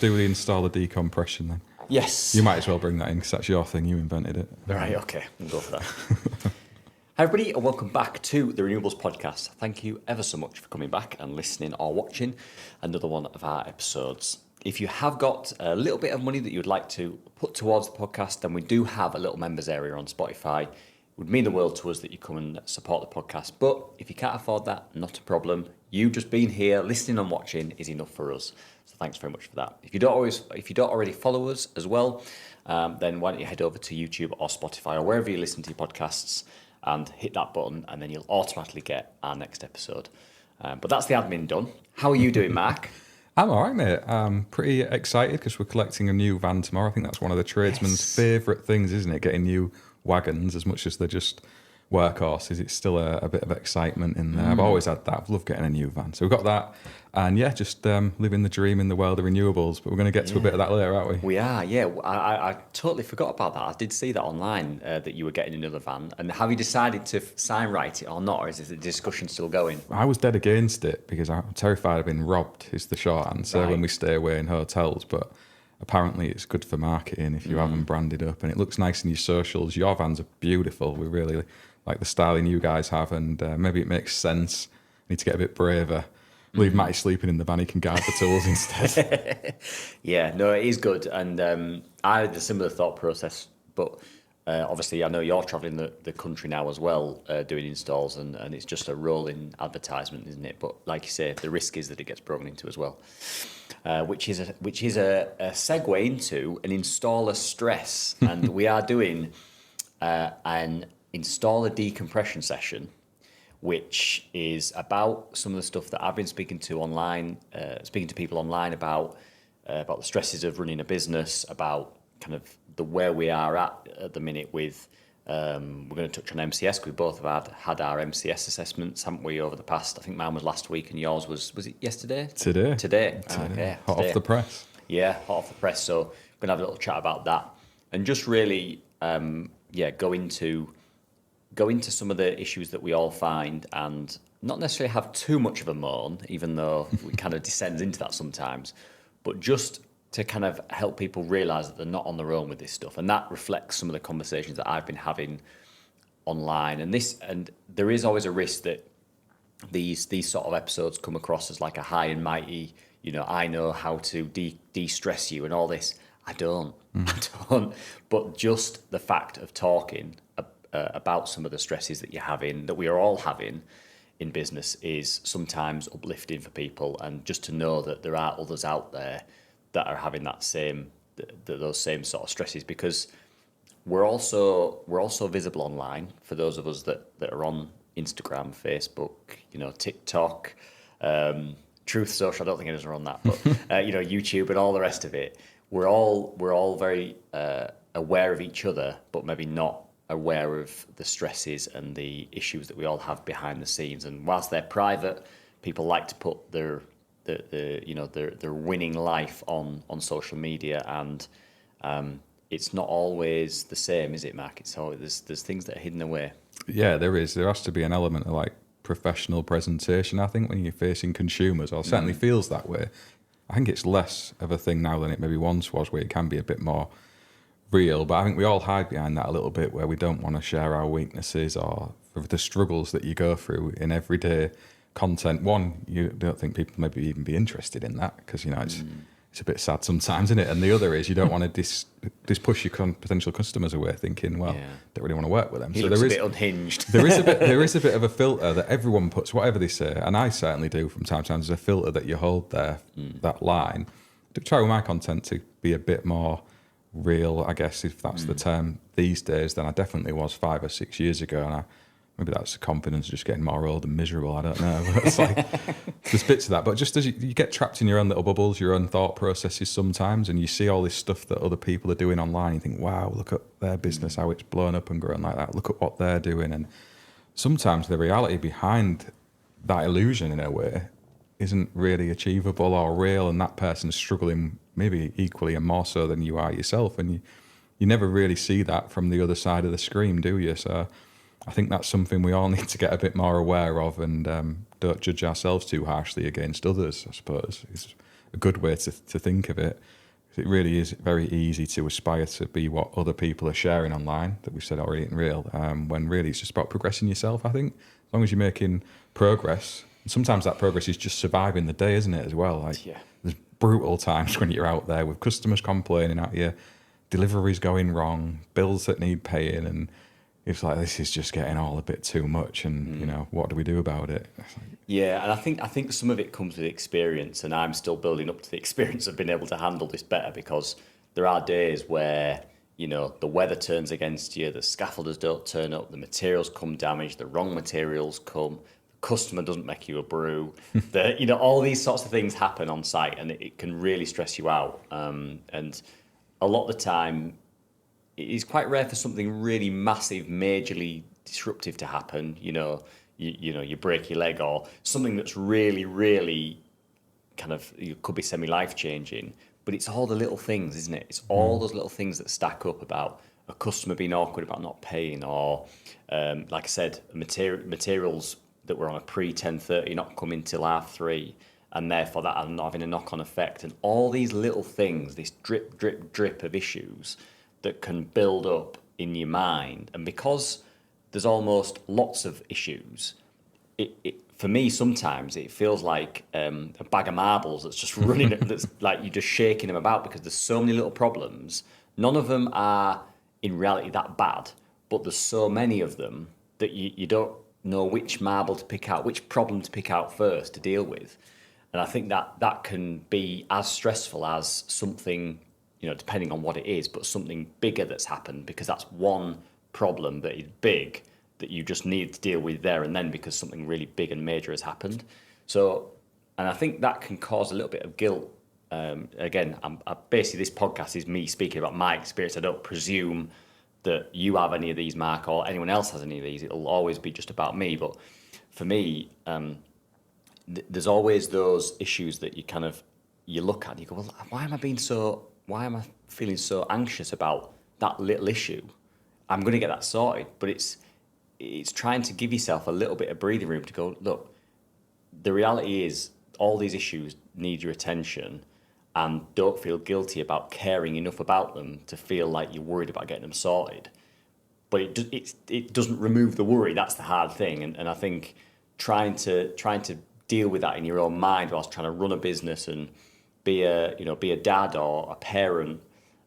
do the installer decompression then. Yes. You might as well bring that in because that's your thing. You invented it. Right, okay. We'll go for that. Hi everybody and welcome back to the Renewables Podcast. Thank you ever so much for coming back and listening or watching another one of our episodes. If you have got a little bit of money that you would like to put towards the podcast, then we do have a little members area on Spotify. It would mean the world to us that you come and support the podcast. But if you can't afford that, not a problem. You just being here, listening and watching is enough for us. So thanks very much for that. If you don't already follow us as well, then why don't you head over to YouTube or Spotify or wherever you listen to your podcasts and hit that button, and then you'll automatically get our next episode. But that's the admin done. How are you doing, Mark? I'm all right, mate. I'm pretty excited because we're collecting a new van tomorrow. I think that's one of the tradesmen's favourite things, isn't it? Getting new wagons, as much as they're just workhorses. It's still a bit of excitement in there. I've always had that. I've loved getting a new van. So we've got that. And yeah, just living the dream in the world of renewables. But we're going to get to a bit of that later, aren't we? We are, yeah. I totally forgot about that. I did see that online, that you were getting another van. And have you decided to sign write it or not? Or is the discussion still going? I was dead against it because I'm terrified of being robbed, is the short answer, when we stay away in hotels. But apparently it's good for marketing if you have them branded up. And it looks nice in your socials. Your vans are beautiful. We really like the styling you guys have. And maybe it makes sense. Need to get a bit braver. Leave Matty sleeping in the van, he can guard the tools instead. Yeah, no, it is good. And I had a similar thought process, but obviously I know you're travelling the country now as well, doing installs, and it's just a rolling advertisement, isn't it? But like you say, the risk is that it gets broken into as well, which is a segue into an installer stress. And we are doing an installer decompression session, which is about some of the stuff that I've been speaking to people online about the stresses of running a business, about kind of where we are at the minute with, we're going to touch on MCS, because we both have had our MCS assessments, haven't we, over the past, I think mine was last week and yours was it yesterday? Today. Okay. Hot off the press. Yeah, hot off the press. So we're going to have a little chat about that and just really, go into some of the issues that we all find and not necessarily have too much of a moan, even though we kind of descends into that sometimes, but just to kind of help people realise that they're not on their own with this stuff. And that reflects some of the conversations that I've been having online. And there is always a risk that these sort of episodes come across as like a high and mighty, I know how to de-stress you and all this. I don't. But just the fact of talking about some of the stresses that we are all having in business is sometimes uplifting for people, and just to know that there are others out there that are having those same sort of stresses, because we're also visible online for those of us that are on Instagram, Facebook, TikTok, Truth Social. I don't think it is on that, but YouTube and all the rest of it. We're all very aware of each other, but maybe not aware of the stresses and the issues that we all have behind the scenes. And whilst they're private, people like to put their winning life on social media, and it's not always the same, is it, Mark? It's always, there's things that are hidden away. Yeah, there is. There has to be an element of like professional presentation, I think, when you're facing consumers, or certainly feels that way. I think it's less of a thing now than it maybe once was, where it can be a bit more real, but I think we all hide behind that a little bit, where we don't want to share our weaknesses or the struggles that you go through in everyday content. One, you don't think people maybe even be interested in that, because it's a bit sad sometimes, isn't it? And the other is you don't want to push your potential customers away, thinking, don't really want to work with them. So there is a bit unhinged. there is a bit of a filter that everyone puts, whatever they say, and I certainly do from time to time. There's a filter that you hold there, that line. To try with my content to be a bit more real, I guess, if that's the term these days, than I definitely was 5 or 6 years ago. And maybe that's confidence just getting more old and miserable, I don't know. But it's like, there's bits of that. But just as you get trapped in your own little bubbles, your own thought processes sometimes, and you see all this stuff that other people are doing online, you think, wow, look at their business, how it's blown up and grown like that. Look at what they're doing. And sometimes the reality behind that illusion, in a way, isn't really achievable or real, and that person's struggling maybe equally and more so than you are yourself, and you never really see that from the other side of the screen, do you? So I think that's something we all need to get a bit more aware of, and don't judge ourselves too harshly against others, I suppose, is a good way to think of it. It really is very easy to aspire to be what other people are sharing online, that we've said already in real, when really it's just about progressing yourself, I think. As long as you're making progress, and sometimes that progress is just surviving the day, isn't it, as well? Like, there's brutal times when you're out there with customers complaining at you, deliveries going wrong, bills that need paying, and it's like, this is just getting all a bit too much, and you know, what do we do about it? Yeah, and I think some of it comes with experience, and I'm still building up to the experience of being able to handle this better, because there are days where, you know, the weather turns against you, the scaffolders don't turn up, the materials come damaged, the wrong materials come, the customer doesn't make you a brew, you know, all these sorts of things happen on site, and it can really stress you out. And a lot of the time, it's quite rare for something really massive, majorly disruptive to happen. You know, you break your leg, or something that's really, really kind of, you could be semi-life changing. But it's all the little things, isn't it? It's all those little things that stack up, about a customer being awkward about not paying, or like I said, materials that were on a pre-10:30 not coming till 3:30, and therefore that not having a knock-on effect, and all these little things, this drip, drip, drip of issues that can build up in your mind. And because there's almost lots of issues, it for me, sometimes it feels like a bag of marbles that's just running, that's like you're just shaking them about, because there's so many little problems. None of them are in reality that bad, but there's so many of them that you don't know which marble to pick out, which problem to pick out first to deal with. And I think that can be as stressful as something, you know, depending on what it is, but something bigger that's happened, because that's one problem that is big that you just need to deal with there and then, because something really big and major has happened. So, and I think that can cause a little bit of guilt. Again, basically this podcast is me speaking about my experience. I don't presume that you have any of these, Mark, or anyone else has any of these. It'll always be just about me. But for me, there's always those issues that you look at and you go, well, why am I feeling so anxious about that little issue? I'm going to get that sorted. But it's trying to give yourself a little bit of breathing room to go, look, the reality is all these issues need your attention, and don't feel guilty about caring enough about them to feel like you're worried about getting them sorted. But it doesn't remove the worry. That's the hard thing. And I think trying to deal with that in your own mind whilst trying to run a business and be a dad or a parent,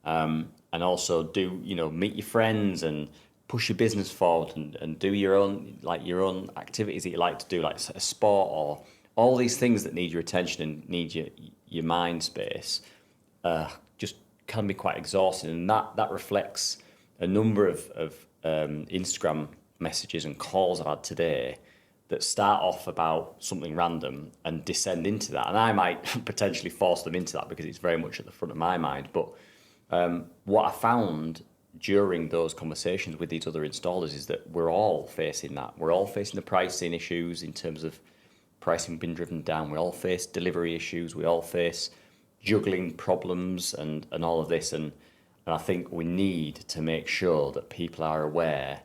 and also meet your friends and push your business forward and do your own activities that you like to do, like a sport, or all these things that need your attention and need your mind space, just can be quite exhausting. And that reflects a number of Instagram messages and calls I've had today that start off about something random and descend into that. And I might potentially force them into that because it's very much at the front of my mind. But what I found during those conversations with these other installers is that we're all facing that. We're all facing the pricing issues in terms of pricing being driven down. We all face delivery issues. We all face juggling problems and all of this. And I think we need to make sure that people are aware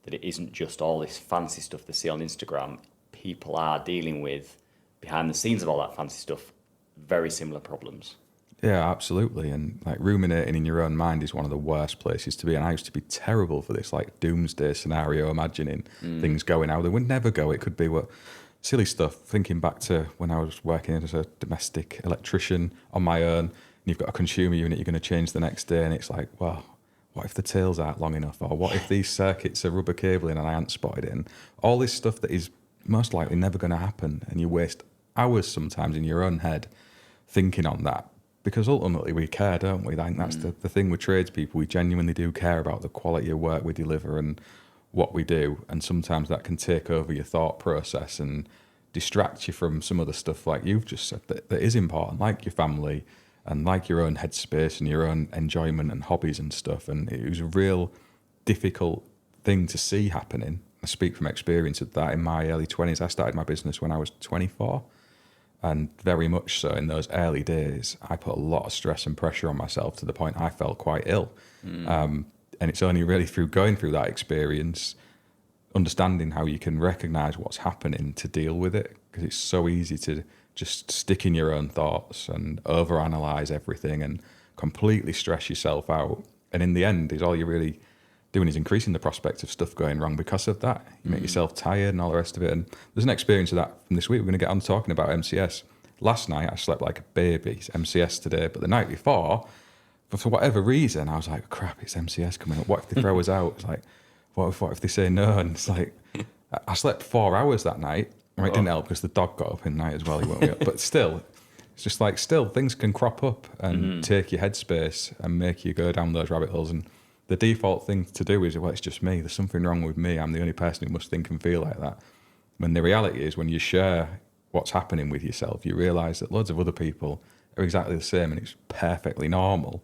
that it isn't just all this fancy stuff they see on Instagram. People are dealing with, behind the scenes of all that fancy stuff, very similar problems. Yeah, absolutely. And like ruminating in your own mind is one of the worst places to be. And I used to be terrible for this, like doomsday scenario, imagining things going how they would never go. It could be silly stuff. Thinking back to when I was working as a domestic electrician on my own, and you've got a consumer unit you're going to change the next day, and it's like, well, what if the tails aren't long enough? Or what if these circuits are rubber cabling and I hadn't spotted it? And all this stuff that is most likely never going to happen. And you waste hours sometimes in your own head thinking on that. Because ultimately we care, don't we? I think that's the thing with tradespeople. We genuinely do care about the quality of work we deliver and what we do. And sometimes that can take over your thought process and distract you from some of the stuff like you've just said that is important, like your family and like your own headspace and your own enjoyment and hobbies and stuff. And it was a real difficult thing to see happening. I speak from experience of that in my early 20s. I started my business when I was 24. And very much so in those early days, I put a lot of stress and pressure on myself to the point I felt quite ill. And it's only really through going through that experience, understanding how you can recognise what's happening to deal with it, because it's so easy to just stick in your own thoughts and overanalyze everything and completely stress yourself out. And in the end, is all you're really doing is increasing the prospect of stuff going wrong because of that. You make yourself tired and all the rest of it. And there's an experience of that from this week. We're going to get on talking about MCS. Last night, I slept like a baby. It's MCS today. But the night before, for whatever reason, I was like, crap, it's MCS coming up. What if they throw us out? It's like, what if they say no? And it's like, I slept 4 hours that night. It didn't help because the dog got up in the night as well. He woke me up. But still, it's just like, things can crop up and take your headspace and make you go down those rabbit holes. And the default thing to do is, well, it's just me. There's something wrong with me. I'm the only person who must think and feel like that. When the reality is, when you share what's happening with yourself, you realise that loads of other people are exactly the same, and it's perfectly normal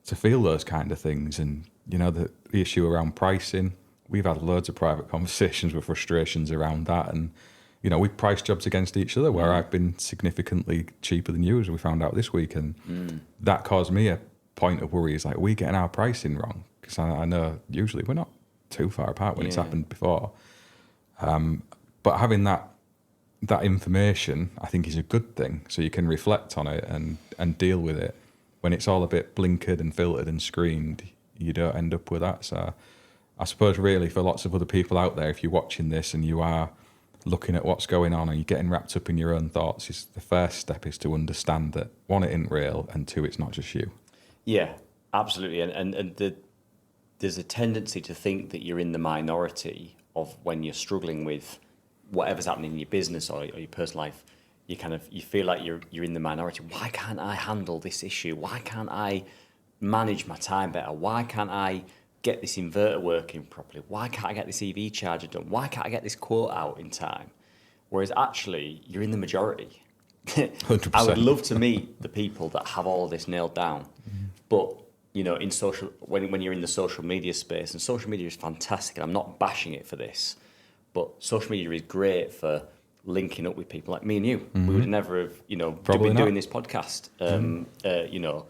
to feel those kind of things. And, you know, the issue around pricing, we've had loads of private conversations with frustrations around that. And, you know, we price jobs against each other where I've been significantly cheaper than you, as we found out this week. And that caused me a point of worry. Is like, are we getting our pricing wrong? Because I know usually we're not too far apart when it's happened before. But having that information, I think, is a good thing. So you can reflect on it and deal with it. When it's all a bit blinkered and filtered and screened, you don't end up with that. So I suppose really for lots of other people out there, if you're watching this and you are looking at what's going on and you're getting wrapped up in your own thoughts, is the first step is to understand that, one, it isn't real, and two, it's not just you. Yeah, absolutely. And there's a tendency to think that you're in the minority of when you're struggling with whatever's happening in your business or your personal life. You feel like you're in the minority. Why can't I handle this issue? Why can't I manage my time better? Why can't I get this inverter working properly? Why can't I get this EV charger done? Why can't I get this quote out in time? Whereas actually, you're in the majority. 100%. I would love to meet the people that have all of this nailed down. But, you know, when you're in the social media space, and social media is fantastic, and I'm not bashing it for this, but social media is great for linking up with people like me and you. We would never have, been doing this podcast, you know,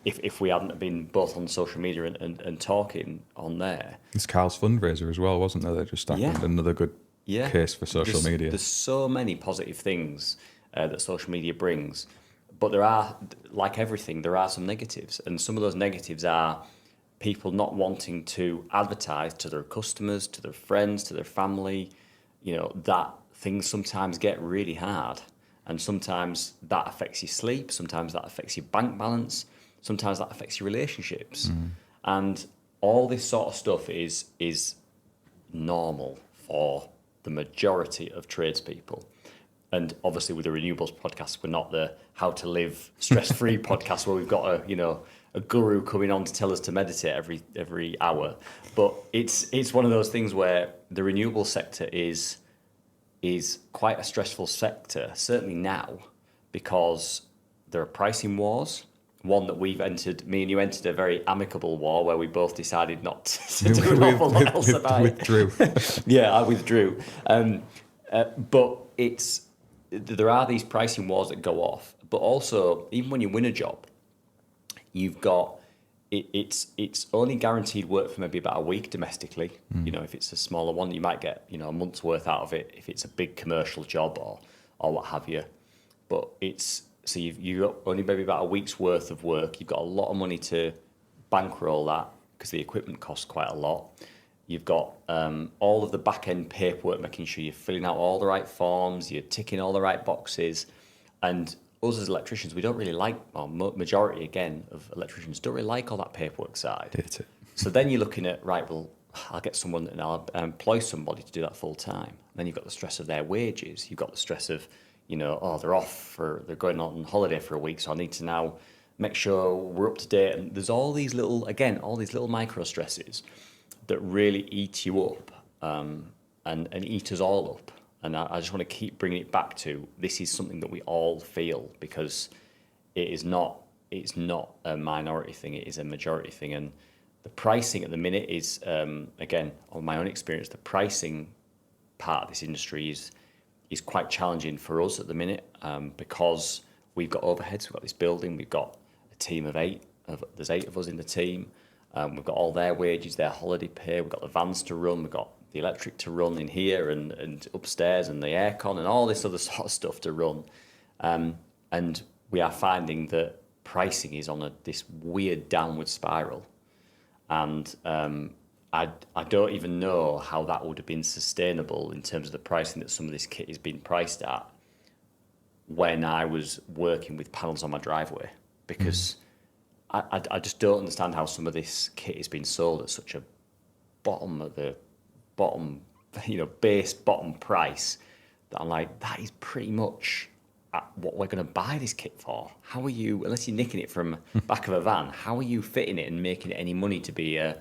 if we hadn't been both on social media and talking on there. It's Carl's fundraiser as well, wasn't there? That just happened. Another good case for social media. There's so many positive things that social media brings, but there are, like everything, there are some negatives, and some of those negatives are people not wanting to advertise to their customers, to their friends, to their family. You know, that things sometimes get really hard, and sometimes that affects your sleep, sometimes that affects your bank balance, sometimes that affects your relationships. And all this sort of stuff is normal for the majority of tradespeople. And obviously with the renewables podcast, we're not the how to live stress-free podcast where we've got a guru coming on to tell us to meditate every hour. But it's one of those things where the renewable sector is quite a stressful sector, certainly now, because there are pricing wars. One that we've entered, me and you entered a very amicable war where we both decided not to do an awful lot else about it. Withdrew. Yeah, I withdrew. But there are these pricing wars that go off. But also, even when you win a job, you've got it's only guaranteed work for maybe about a week domestically. You know, if it's a smaller one, you might get a month's worth out of it. If it's a big commercial job or what have you, but you've got only maybe about a week's worth of work. You've got a lot of money to bankroll that because the equipment costs quite a lot. You've got all of the back-end paperwork, making sure you're filling out all the right forms, you're ticking all the right boxes. And us as electricians, we don't really like, or majority, again, of electricians don't really like all that paperwork side. Hate it. So then you're looking at, right, well, I'll get someone and I'll employ somebody to do that full time. Then you've got the stress of their wages. You've got the stress of, they're going on holiday for a week, so I need to now make sure we're up to date. And there's all these little micro stresses that really eat you up and eat us all up. And I just want to keep bringing it back to, this is something that we all feel, because it's not a minority thing, it is a majority thing. And the pricing at the minute is, again, on my own experience, the pricing part of this industry is quite challenging for us at the minute, because we've got overheads, we've got this building, we've got a team of there's 8 of us in the team. We've got all their wages, their holiday pay, we've got the vans to run, we've got the electric to run in here and upstairs, and the aircon and all this other sort of stuff to run. And we are finding that pricing is on this weird downward spiral. And I don't even know how that would have been sustainable in terms of the pricing that some of this kit is being priced at when I was working with panels on my driveway, because I just don't understand how some of this kit is being sold at such a base bottom price that I'm like, that is pretty much at what we're going to buy this kit for. How are you, unless you're nicking it from back of a van, how are you fitting it and making it any money to be a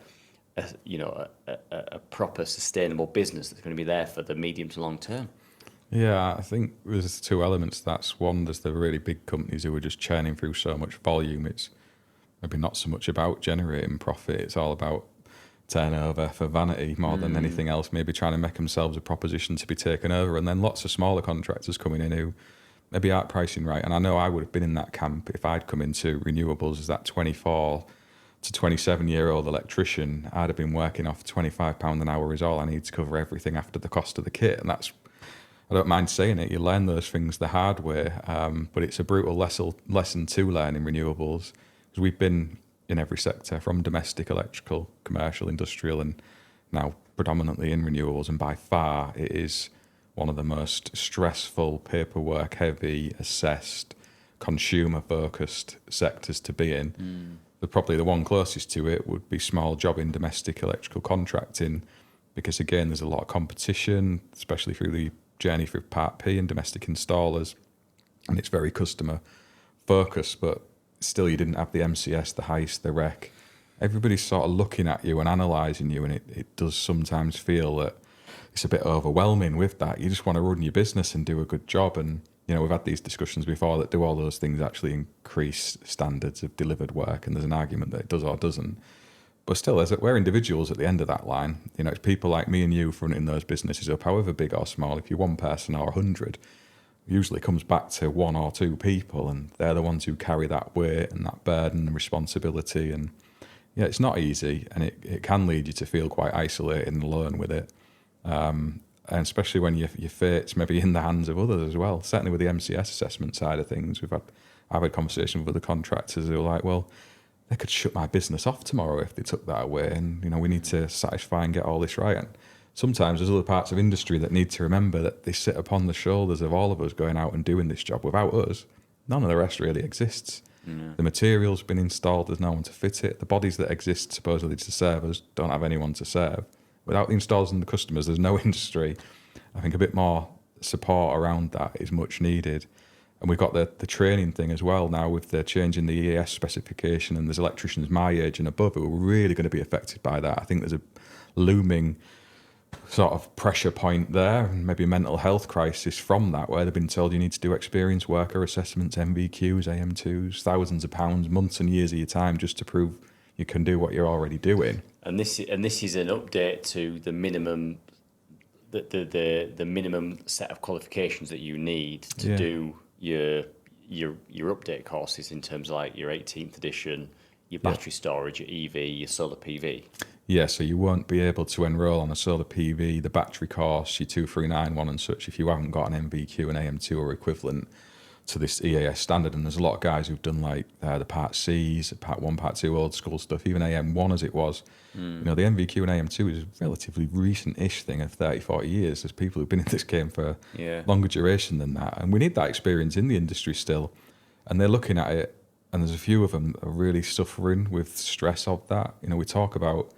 proper sustainable business that's going to be there for the medium to long term? Yeah, I think there's two elements. That's one, there's the really big companies who are just churning through so much volume. It's maybe not so much about generating profit. It's all about turnover for vanity more than anything else, maybe trying to make themselves a proposition to be taken over. And then lots of smaller contractors coming in who maybe aren't pricing right. And I know I would have been in that camp if I'd come into renewables as that 24 to 27-year-old electrician. I'd have been working off £25 an hour is all I need to cover everything after the cost of the kit. And that's, I don't mind saying it, you learn those things the hard way, but it's a brutal lesson to learn in renewables, because we've been in every sector, from domestic, electrical, commercial, industrial, and now predominantly in renewables, and by far it is one of the most stressful, paperwork heavy, assessed, consumer focused sectors to be in. Probably the one closest to it would be small job in domestic electrical contracting, because again there's a lot of competition, especially through the journey through Part P and domestic installers, and it's very customer focused, but still you didn't have the MCS, the heist, the rec. Everybody's sort of looking at you and analysing you, and it does sometimes feel that it's a bit overwhelming with that. You just want to run your business and do a good job. And, we've had these discussions before, that do all those things actually increase standards of delivered work? And there's an argument that it does or doesn't. But still, we're individuals at the end of that line. It's people like me and you fronting those businesses up, however big or small. If you're one person or 100, usually comes back to one or two people, and they're the ones who carry that weight and that burden and responsibility. And yeah, it's not easy, and it can lead you to feel quite isolated and alone with it. And especially when your fate's maybe in the hands of others as well. Certainly with the MCS assessment side of things, I've had conversations with other contractors who are like, well, they could shut my business off tomorrow if they took that away, and we need to satisfy and get all this right. And sometimes there's other parts of industry that need to remember that they sit upon the shoulders of all of us going out and doing this job. Without us, none of the rest really exists. The material's been installed, there's no one to fit it. The bodies that exist supposedly to serve us don't have anyone to serve. Without the installers and the customers, there's no industry. I think a bit more support around that is much needed. And we've got the training thing as well now, with the change in the EAS specification, and there's electricians my age and above who are really going to be affected by that. I think there's a looming sort of pressure point there, and maybe a mental health crisis from that, where they've been told you need to do experienced worker assessments, MVQs, AM2s, thousands of pounds, months and years of your time just to prove you can do what you're already doing. And this is an update to the minimum, the minimum set of qualifications that you need to do your update courses, in terms of like your 18th edition, your battery storage, your EV, your solar PV. Yeah, so you won't be able to enrol on a solar PV, the battery course, your 2391 and such, if you haven't got an MVQ, an AM2 or equivalent to this EAS standard. And there's a lot of guys who've done like the Part C's, Part 1, Part 2, old school stuff, even AM1 as it was. The MVQ and AM2 is a relatively recent-ish thing of 30, 40 years. There's people who've been in this game for longer duration than that. And we need that experience in the industry still. And they're looking at it, and there's a few of them are really suffering with stress of that. We talk about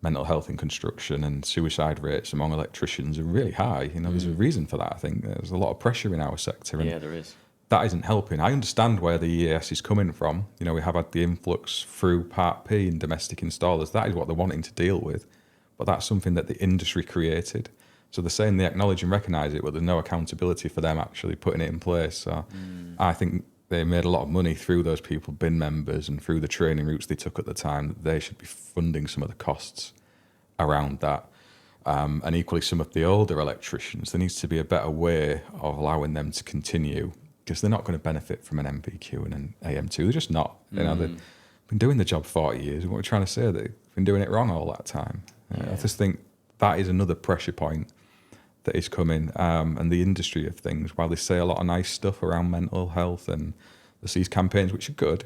mental health in construction, and suicide rates among electricians are really high. There's a reason for that. I think there's a lot of pressure in our sector. And there is. That isn't helping. I understand where the EAS is coming from. We have had the influx through Part P and domestic installers. That is what they're wanting to deal with. But that's something that the industry created. So they're saying they acknowledge and recognise it, but there's no accountability for them actually putting it in place. So I think they made a lot of money through those people, bin members, and through the training routes they took at the time. They should be funding some of the costs around that. And equally, some of the older electricians, there needs to be a better way of allowing them to continue, because they're not going to benefit from an MVQ and an AM2. They're just not. They've been doing the job 40 years. What we're trying to say, they've been doing it wrong all that time. I just think that is another pressure point that is coming, and the industry of things. While they say a lot of nice stuff around mental health and there's these campaigns which are good,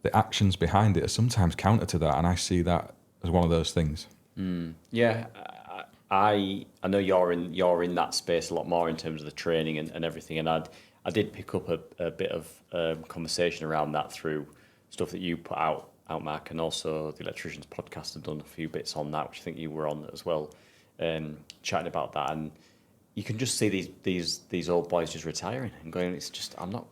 the actions behind it are sometimes counter to that, and I see that as one of those things. Yeah, I know you're in that space a lot more in terms of the training and everything, and I did pick up a bit of conversation around that through stuff that you put out, Mark, and also the Electricians podcast have done a few bits on that, which I think you were on as well, chatting about that, and you can just see these old boys just retiring and going. It's just I'm not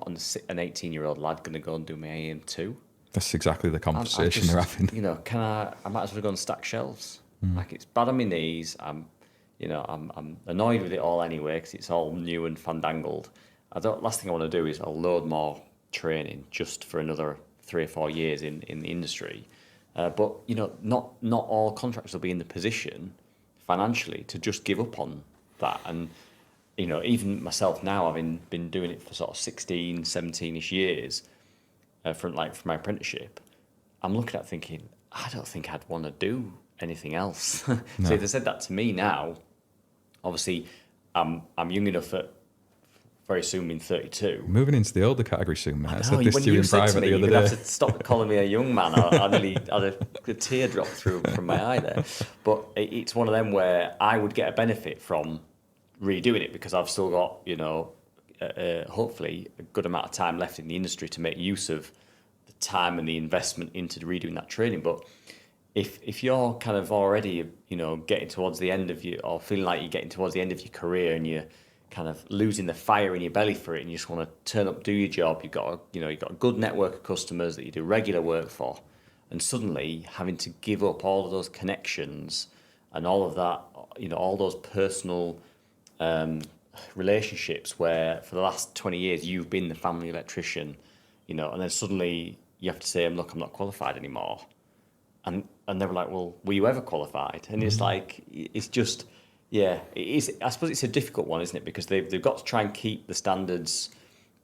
an 18-year-old lad going to go and do my AM2. That's exactly the conversation they're having. You know, I might as well go and stack shelves. Like, it's bad on my knees. I'm annoyed with it all anyway because it's all new and fandangled. Last thing I want to do is a load more training just for another 3 or 4 years in the industry. But you know, not all contractors will be in the position financially to just give up on that. And you know, even myself now, having been doing it for sort of 16, 17-ish years from my apprenticeship, I'm looking at thinking, I don't think I'd want to do anything else. No. So if they said that to me now, obviously I'm young enough at very soon being 32. Moving into the older category soon, mate. I said this when to you in private the other day. Have to stop calling me a young man. I nearly had a tear drop through from my eye there. But it's one of them where I would get a benefit from redoing it because I've still got, you know, hopefully a good amount of time left in the industry to make use of the time and the investment into redoing that training. But if you're kind of already, you know, getting towards the end of or feeling like you're getting towards the end of your career and you're kind of losing the fire in your belly for it and you just want to turn up, do your job, you've got a good network of customers that you do regular work for, and suddenly having to give up all of those connections and all of that, you know, all those personal relationships where for the last 20 years you've been the family electrician, you know, and then suddenly you have to say, look, I'm not qualified anymore. And they were like, well, were you ever qualified? And it's like, it's just, yeah, it is. I suppose it's a difficult one, isn't it? Because they've got to try and keep the standards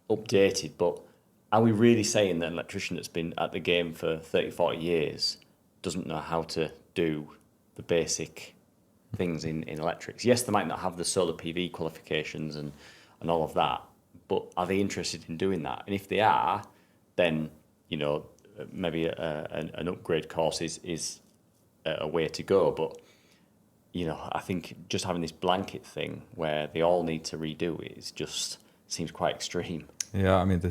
updated. But are we really saying that an electrician that's been at the game for 30, 40 years doesn't know how to do the basic things in electrics? Yes, they might not have the solar PV qualifications and all of that, but are they interested in doing that? And if they are, then, you know, maybe an upgrade course is a way to go. But, you know, I think just having this blanket thing where they all need to redo it just seems quite extreme. Yeah, I mean,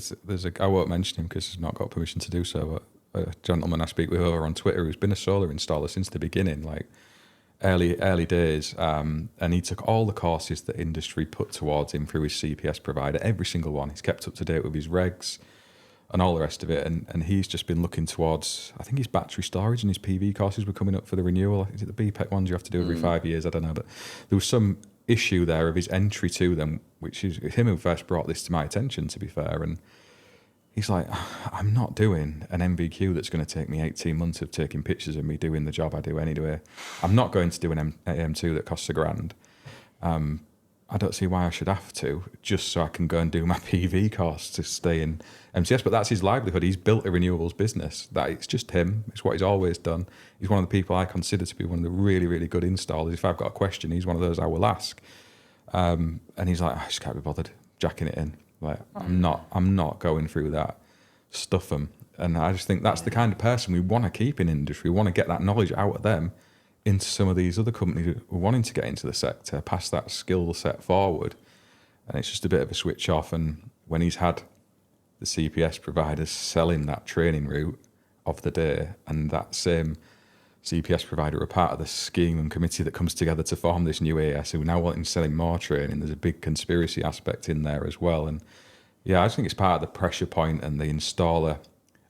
I won't mention him because he's not got permission to do so, but a gentleman I speak with over on Twitter who's been a solar installer since the beginning, like early days, and he took all the courses that industry put towards him through his CPS provider, every single one. He's kept up to date with his regs and all the rest of it, and he's just been looking towards, I think his battery storage and his PV courses were coming up for the renewal. Is it the BPEC ones you have to do every 5 years? I don't know, but there was some issue there of his entry to them, which is him who first brought this to my attention, to be fair. And he's like, I'm not doing an MVQ that's going to take me 18 months of taking pictures of me doing the job I do anyway. I'm not going to do an AM2 that costs $1,000. I don't see why I should have to, just so I can go and do my PV course to stay in MCS. But that's his livelihood. He's built a renewables business. That it's just him. It's what he's always done. He's one of the people I consider to be one of the really, really good installers. If I've got a question, he's one of those I will ask. And he's like, I just can't be bothered jacking it in. Like, I'm not going through that. Stuff them. And I just think that's the kind of person we want to keep in industry. We want to get that knowledge out of them into some of these other companies who are wanting to get into the sector, pass that skill set forward. And it's just a bit of a switch off. And when he's had the CPS providers selling that training route of the day, and that same CPS provider are part of the scheme and committee that comes together to form this new AS, who now wanting selling more training, there's a big conspiracy aspect in there as well. And yeah, I just think it's part of the pressure point and the installer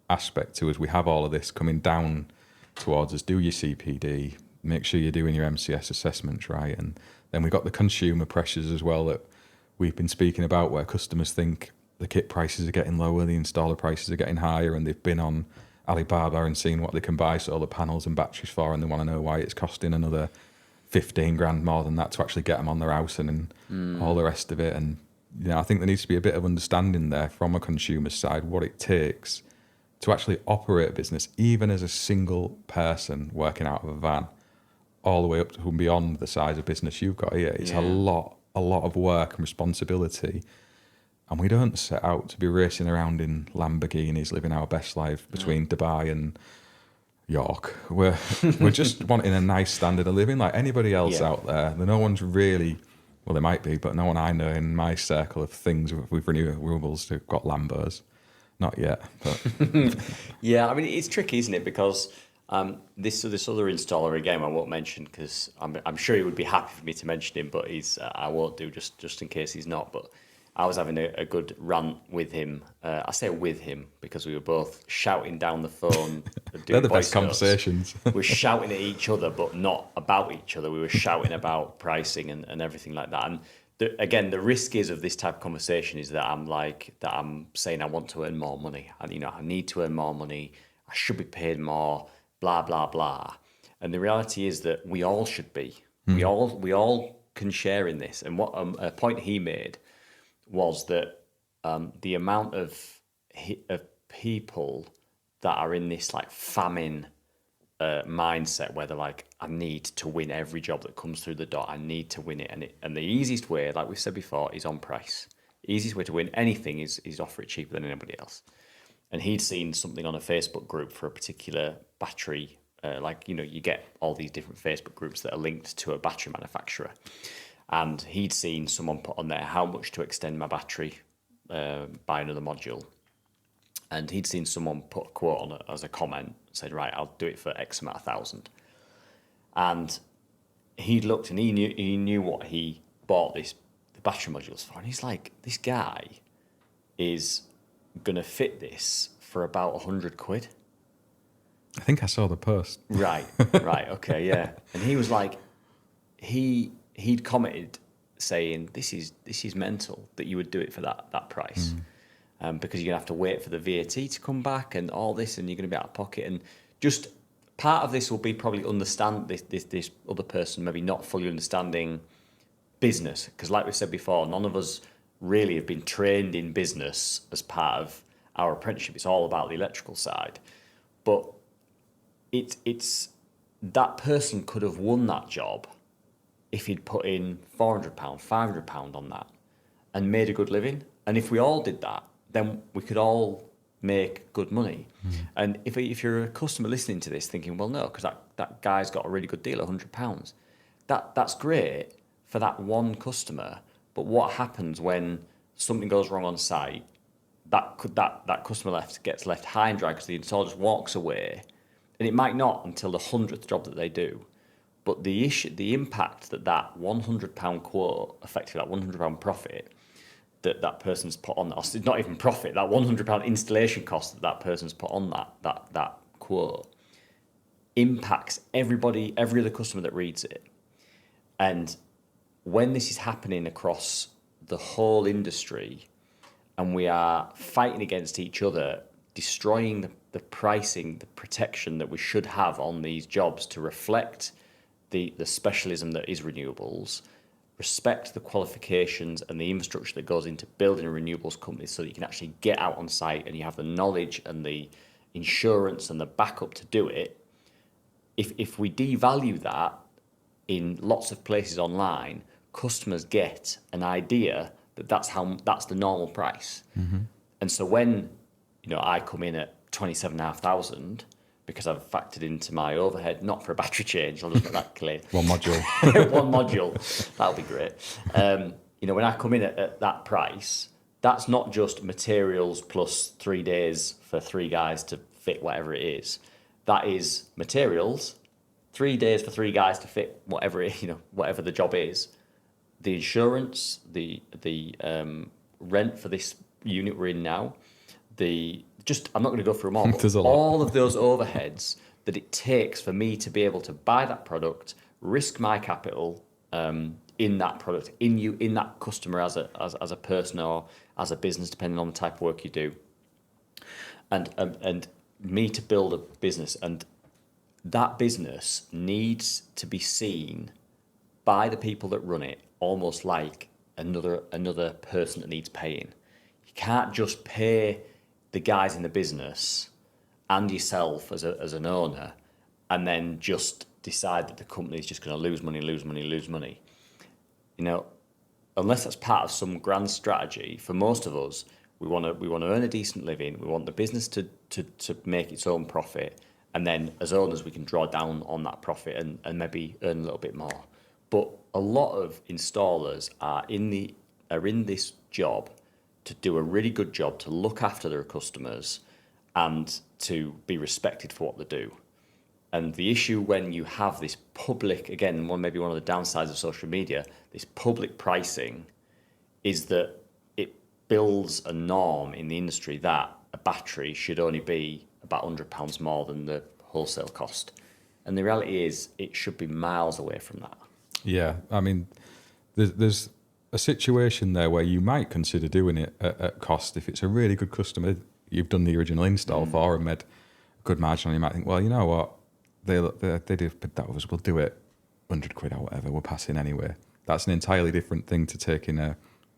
aspect to us. We have all of this coming down towards us. Do your CPD, make sure you're doing your MCS assessments right. And then we've got the consumer pressures as well that we've been speaking about, where customers think the kit prices are getting lower, the installer prices are getting higher, and they've been on Alibaba and seen what they can buy solar panels and batteries for, and they want to know why it's costing another 15 grand more than that to actually get them on their house and all the rest of it. And you know, I think there needs to be a bit of understanding there from a consumer side, what it takes to actually operate a business, even as a single person working out of a van, all the way up to and beyond the size of business you've got here. It's a lot of work and responsibility. And we don't set out to be racing around in Lamborghinis, living our best life between Dubai and York. We're just wanting a nice standard of living like anybody else out there. No one's really, well, there might be, but no one I know in my circle of things with renewables who've got Lambos. Not yet. But. Yeah, I mean, it's tricky, isn't it? Because this other installer, again, I won't mention because I'm sure he would be happy for me to mention him, but I won't do just in case he's not. But I was having a good rant with him. I say with him because we were both shouting down the phone. They're the best conversations. We're shouting at each other, but not about each other. We were shouting about pricing and everything like that. And again, the risk is of this type of conversation is that I'm saying I want to earn more money. And, I need to earn more money. I should be paid more, blah, blah, blah. And the reality is that we all should be. We all can share in this. And what a point he made was that the amount of people that are in this like famine mindset where they're like, I need to win every job that comes through the door. I need to win it. And the easiest way, like we said before, is on price. The easiest way to win anything is offer it cheaper than anybody else. And he'd seen something on a Facebook group for a particular battery. You get all these different Facebook groups that are linked to a battery manufacturer. And he'd seen someone put on there how much to extend my battery by another module. And he'd seen someone put a quote on it as a comment, said, right, I'll do it for X amount of thousand. And he looked and he knew what he bought the battery modules for. And he's like, this guy is going to fit this for about 100 quid. I think I saw the post. Right, okay, yeah. And he was like, he'd commented saying, this is mental that you would do it for that price. Because you're going to have to wait for the VAT to come back and all this, and you're going to be out of pocket. And just part of this will be probably understand this other person maybe not fully understanding business. Because like we said before, none of us really have been trained in business as part of our apprenticeship. It's all about the electrical side. But it's that person could have won that job if he'd put in £400, £500 on that and made a good living. And if we all did that, then we could all make good money. And if you're a customer listening to this thinking, well, no, because that guy's got a really good deal, £100, that's great for that one customer. But what happens when something goes wrong on site? That customer gets left high and dry because the installer just walks away. And it might not until the 100th job that they do. But the impact that £100 quote, effectively that £100 profit that person's put on, it's not even profit, that £100 installation cost that person's put on that quote impacts everybody, every other customer that reads it. And when this is happening across the whole industry and we are fighting against each other, destroying the pricing, the protection that we should have on these jobs to reflect the specialism that is renewables, respect the qualifications and the infrastructure that goes into building a renewables company so that you can actually get out on site and you have the knowledge and the insurance and the backup to do it. If we devalue that in lots of places online, customers get an idea that that's the normal price. And so when I come in at 27,500 because I've factored into my overhead, not for a battery change, I'll just make that clear. One module. One module, that'll be great. When I come in at that price, that's not just materials plus 3 days for 3 guys to fit whatever it is. That is materials, 3 days for 3 guys to fit whatever the job is. The insurance, the rent for this unit we're in now, I'm not going to go through them all, but all of those overheads that it takes for me to be able to buy that product, risk my capital in that product, in that customer as a person or as a business, depending on the type of work you do, and me to build a business, and that business needs to be seen by the people that run it almost like another person that needs paying. You can't just pay the guys in the business and yourself as an owner and then just decide that the company is just going to lose money. You know, unless that's part of some grand strategy, for most of us, we want to earn a decent living. We want the business to make its own profit, and then as owners, we can draw down on that profit and maybe earn a little bit more. But a lot of installers are in this job to do a really good job to look after their customers and to be respected for what they do. And the issue when you have this public, again, maybe one of the downsides of social media, this public pricing, is that it builds a norm in the industry that a battery should only be about £100 more than the wholesale cost. And the reality is it should be miles away from that. Yeah, I mean, there's a situation there where you might consider doing it at cost if it's a really good customer you've done the original install for and made a good margin on. You might think, well, you know what, they do that with us, we'll do it 100 quid or whatever, we'll pass in anyway. That's an entirely different thing to taking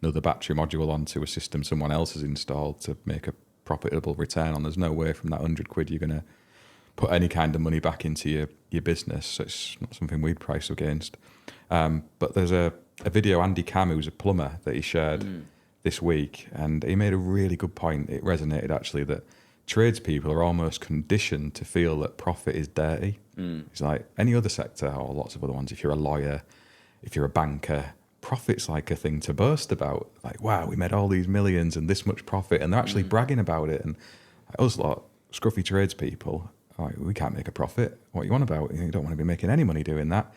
another battery module onto a system someone else has installed to make a profitable return on. There's no way from that 100 quid you're going to put any kind of money back into your business. So it's not something we'd price against. But there's a video, Andy Cam, who's a plumber, that he shared this week, and he made a really good point. It resonated actually, that tradespeople are almost conditioned to feel that profit is dirty. It's like any other sector, or lots of other ones. If you're a lawyer, if you're a banker, profit's like a thing to boast about. Like, wow, we made all these millions and this much profit, and they're actually bragging about it. And us lot, scruffy tradespeople, like, we can't make a profit. What are you on about? You don't want to be making any money doing that.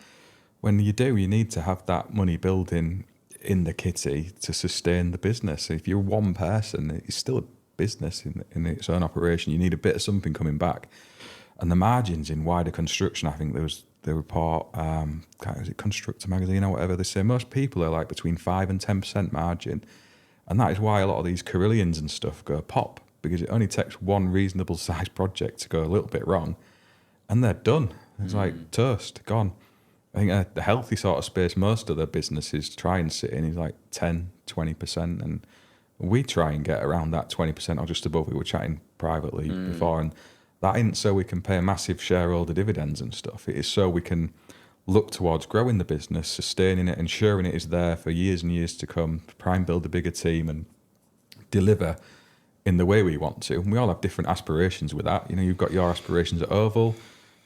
When you do, you need to have that money building in the kitty to sustain the business. If you're one person, it's still a business in its own operation. You need a bit of something coming back. And the margins in wider construction, I think there was the report, was it Constructor Magazine or whatever, they say most people are like between 5 and 10% margin. And that is why a lot of these Carillions and stuff go pop, because it only takes one reasonable sized project to go a little bit wrong and they're done. It's like toast, gone. I think the healthy sort of space most of the businesses try and sit in is like 10, 20%. And we try and get around that 20% or just above. We were chatting privately before. And that isn't so we can pay massive shareholder dividends and stuff. It is so we can look towards growing the business, sustaining it, ensuring it is there for years and years to come, try and build a bigger team and deliver in the way we want to. And we all have different aspirations with that. You know, you've got your aspirations at Oval,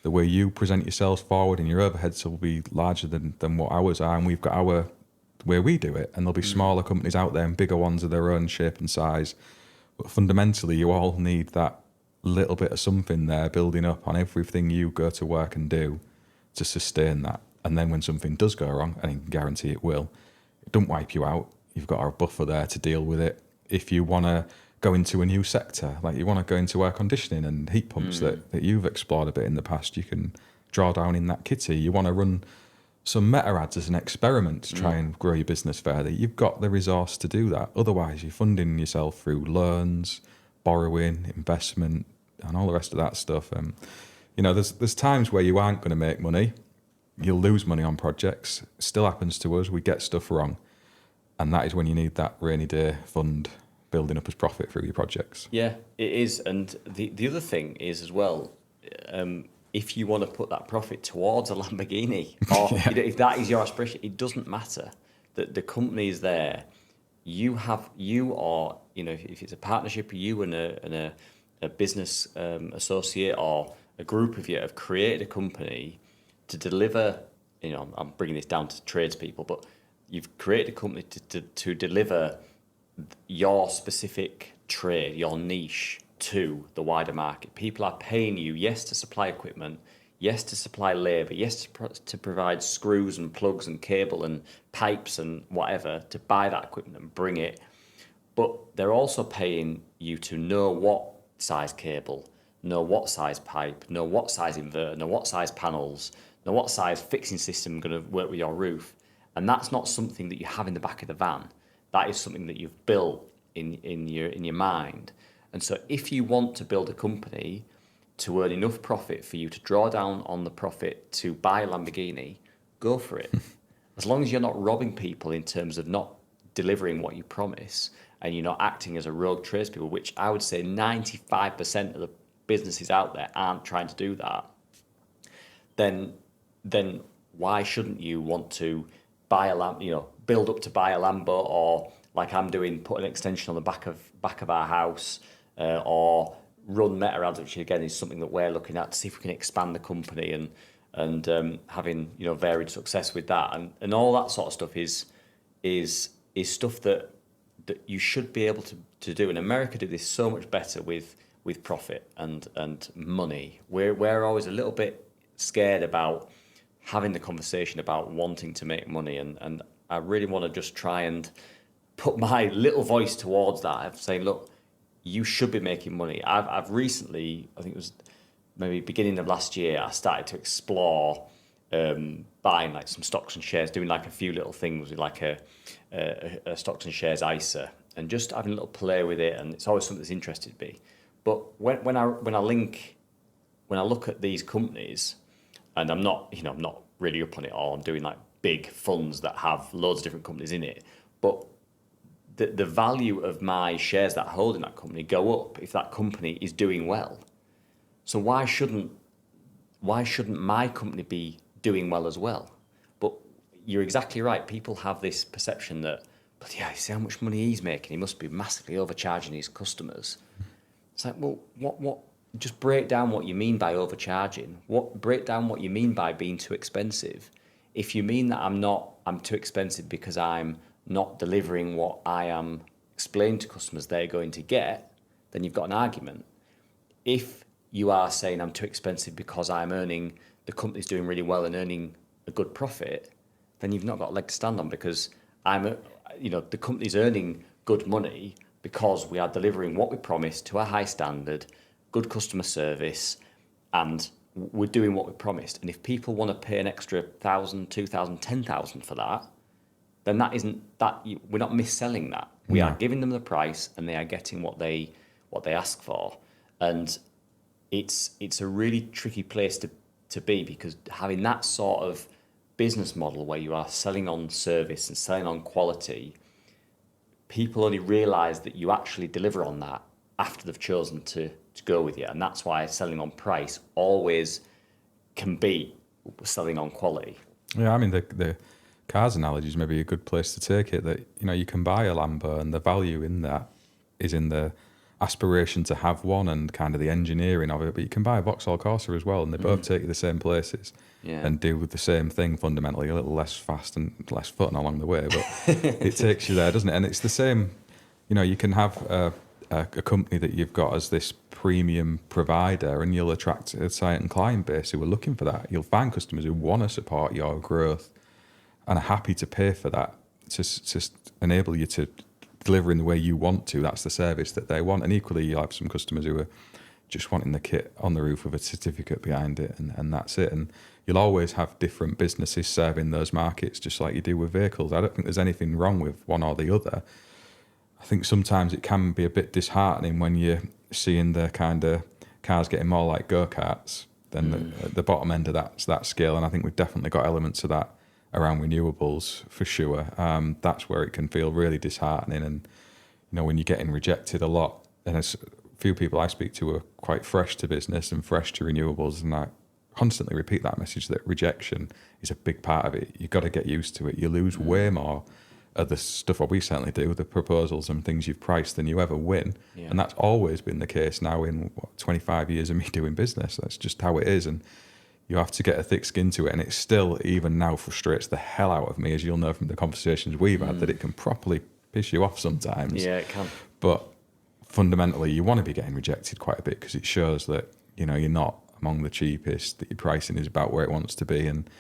the way you present yourselves forward, and your overheads will be larger than what ours are, and we've got our way we do it. And there'll be smaller companies out there and bigger ones of their own shape and size. But fundamentally, you all need that little bit of something there building up on everything you go to work and do to sustain that. And then when something does go wrong, and I can guarantee it will, it don't wipe you out. You've got a buffer there to deal with it. If you want to go into a new sector, like you want to go into air conditioning and heat pumps that you've explored a bit in the past, you can draw down in that kitty. You want to run some meta ads as an experiment to try and grow your business further. You've got the resource to do that. Otherwise, you're funding yourself through loans, borrowing, investment, and all the rest of that stuff. You know, there's times where you aren't going to make money. You'll lose money on projects. It still happens to us. We get stuff wrong. And that is when you need that rainy day fund building up as profit through your projects. Yeah, it is. And the other thing is as well, if you want to put that profit towards a Lamborghini, or you know, if that is your aspiration, it doesn't matter. The company is there. You are, you know, if it's a partnership, you and a business associate or a group of you have created a company to deliver, you know, I'm bringing this down to tradespeople, but you've created a company to deliver your specific trade, your niche, to the wider market. People are paying you, yes, to supply equipment, yes, to supply labour, yes, to provide screws and plugs and cable and pipes and whatever, to buy that equipment and bring it. But they're also paying you to know what size cable, know what size pipe, know what size inverter, know what size panels, know what size fixing system going to work with your roof. And that's not something that you have in the back of the van. That is something that you've built in your mind. And so if you want to build a company to earn enough profit for you to draw down on the profit to buy a Lamborghini, go for it. As long as you're not robbing people in terms of not delivering what you promise, and you're not acting as a rogue tradespeople, which I would say 95% of the businesses out there aren't trying to do that, then why shouldn't you want to buy a build up to buy a Lambo, or like I'm doing, put an extension on the back of our house, or run meta ads, which again is something that we're looking at to see if we can expand the company and having varied success with that, and all that sort of stuff is stuff that you should be able to do. And America do this so much better with profit and money. We're always a little bit scared about having the conversation about wanting to make money, and I really want to just try and put my little voice towards that of saying, look, you should be making money. I've recently, I think it was maybe beginning of last year, I started to explore buying like some stocks and shares, doing like a few little things with like a stocks and shares ISA, and just having a little play with it. And it's always something that's interested me. But when I look at these companies, and I'm not really up on it all, I'm doing like big funds that have loads of different companies in it, but the value of my shares that I hold in that company go up if that company is doing well. So why shouldn't my company be doing well as well? But you're exactly right. People have this perception that, but yeah, see how much money he's making, he must be massively overcharging his customers. It's like, well, what? Just break down what you mean by overcharging. Break down what you mean by being too expensive. If you mean that I'm too expensive because I'm not delivering what I am explaining to customers they're going to get, then you've got an argument. If you are saying I'm too expensive because the company's doing really well and earning a good profit, then you've not got a leg to stand on, because the company's earning good money because we are delivering what we promised to a high standard, good customer service, and we're doing what we promised. And if people want to pay an extra 1,000, 2,000, 10,000 for that, then we're not mis-selling that. We are giving them the price, and they are getting what they ask for. And it's a really tricky place to be, because having that sort of business model where you are selling on service and selling on quality, people only realise that you actually deliver on that after they've chosen to go with you. And that's why selling on price always can beat selling on quality. Yeah, I mean, the cars analogy is maybe a good place to take it, that you can buy a Lambo, and the value in that is in the aspiration to have one and kind of the engineering of it. But you can buy a Vauxhall Corsa as well, and they both take you the same places and do the same thing fundamentally, a little less fast and less fun along the way, but it takes you there, doesn't it? And it's the same. You can have a company that you've got as this premium provider, and you'll attract a certain client base who are looking for that. You'll find customers who want to support your growth and are happy to pay for that to enable you to deliver in the way you want to. That's the service that they want. And equally, you'll have some customers who are just wanting the kit on the roof with a certificate behind it, and that's it. And you'll always have different businesses serving those markets, just like you do with vehicles. I don't think there's anything wrong with one or the other. I think sometimes it can be a bit disheartening when you're seeing the kind of cars getting more like go-karts than the bottom end of that scale. And I think we've definitely got elements of that around renewables for sure. That's where it can feel really disheartening. And, when you're getting rejected a lot, and there's a few people I speak to are quite fresh to business and fresh to renewables, and I constantly repeat that message that rejection is a big part of it. You've got to get used to it. You lose way more of the stuff, what we certainly do, the proposals and things you've priced, than you ever win. Yeah. And that's always been the case now in 25 years of me doing business. That's just how it is. And you have to get a thick skin to it. And it still, even now, frustrates the hell out of me, as you'll know from the conversations we've had, that it can properly piss you off sometimes. Yeah, it can. But fundamentally, you want to be getting rejected quite a bit, because it shows that, you're not among the cheapest, that your pricing is about where it wants to be. And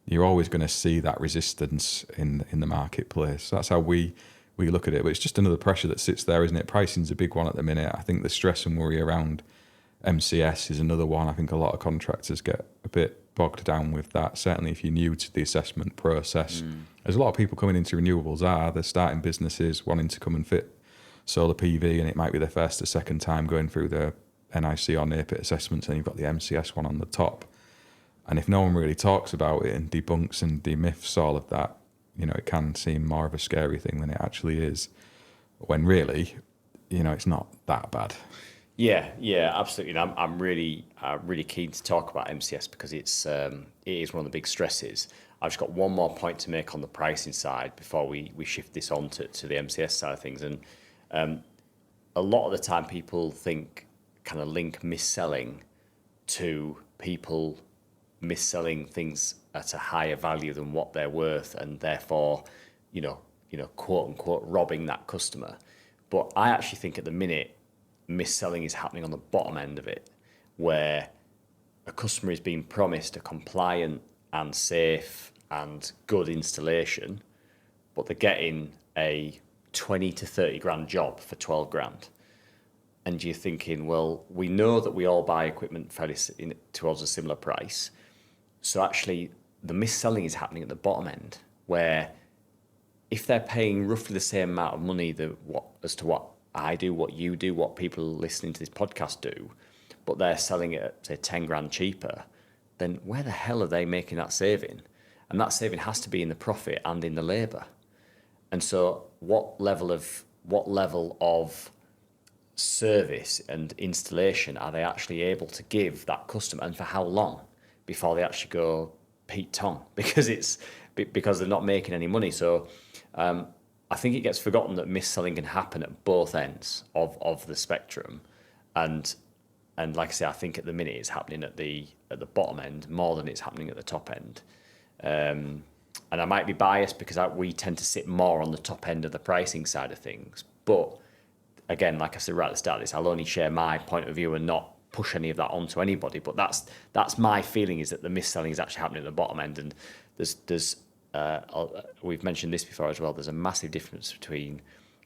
you're always going to see that resistance in the marketplace. That's how we look at it. But it's just another pressure that sits there, isn't it? Pricing's a big one at the minute. I think the stress and worry around MCS is another one. I think a lot of contractors get a bit bogged down with that. Certainly if you're new to the assessment process. There's a lot of people coming into renewables they're starting businesses wanting to come and fit solar PV, and it might be their first or second time going through the NIC or NAPIT assessments, and you've got the MCS one on the top. And if no one really talks about it and debunks and demyths all of that, it can seem more of a scary thing than it actually is, when really, it's not that bad. Yeah, absolutely. And I'm really keen to talk about MCS because it is one of the big stresses. I've just got one more point to make on the pricing side before we shift this on to the MCS side of things. And a lot of the time, people kind of link mis-selling to people mis-selling things at a higher value than what they're worth, and therefore, quote unquote, robbing that customer. But I actually think at the minute, mis-selling is happening on the bottom end of it, where a customer is being promised a compliant and safe and good installation, but they're getting a 20 to 30 grand job for 12 grand. And you're thinking, well, we know that we all buy equipment fairly towards a similar price. So actually, the mis-selling is happening at the bottom end, where if they're paying roughly the same amount of money as to what I do, what you do, what people listening to this podcast do, but they're selling it at, say, 10 grand cheaper, then where the hell are they making that saving? And that saving has to be in the profit and in the labour. And so what level of service and installation are they actually able to give that customer, and for how long before they actually go Pete Tong? Because they're not making any money. So I think it gets forgotten that mis-selling can happen at both ends of the spectrum, and like I say, I think at the minute it's happening at the bottom end more than it's happening at the top end. And I might be biased because we tend to sit more on the top end of the pricing side of things. But again, like I said right at the start of this, I'll only share my point of view and not push any of that onto anybody. But that's my feeling, is that the mis-selling is actually happening at the bottom end. And we've mentioned this before as well, there's a massive difference between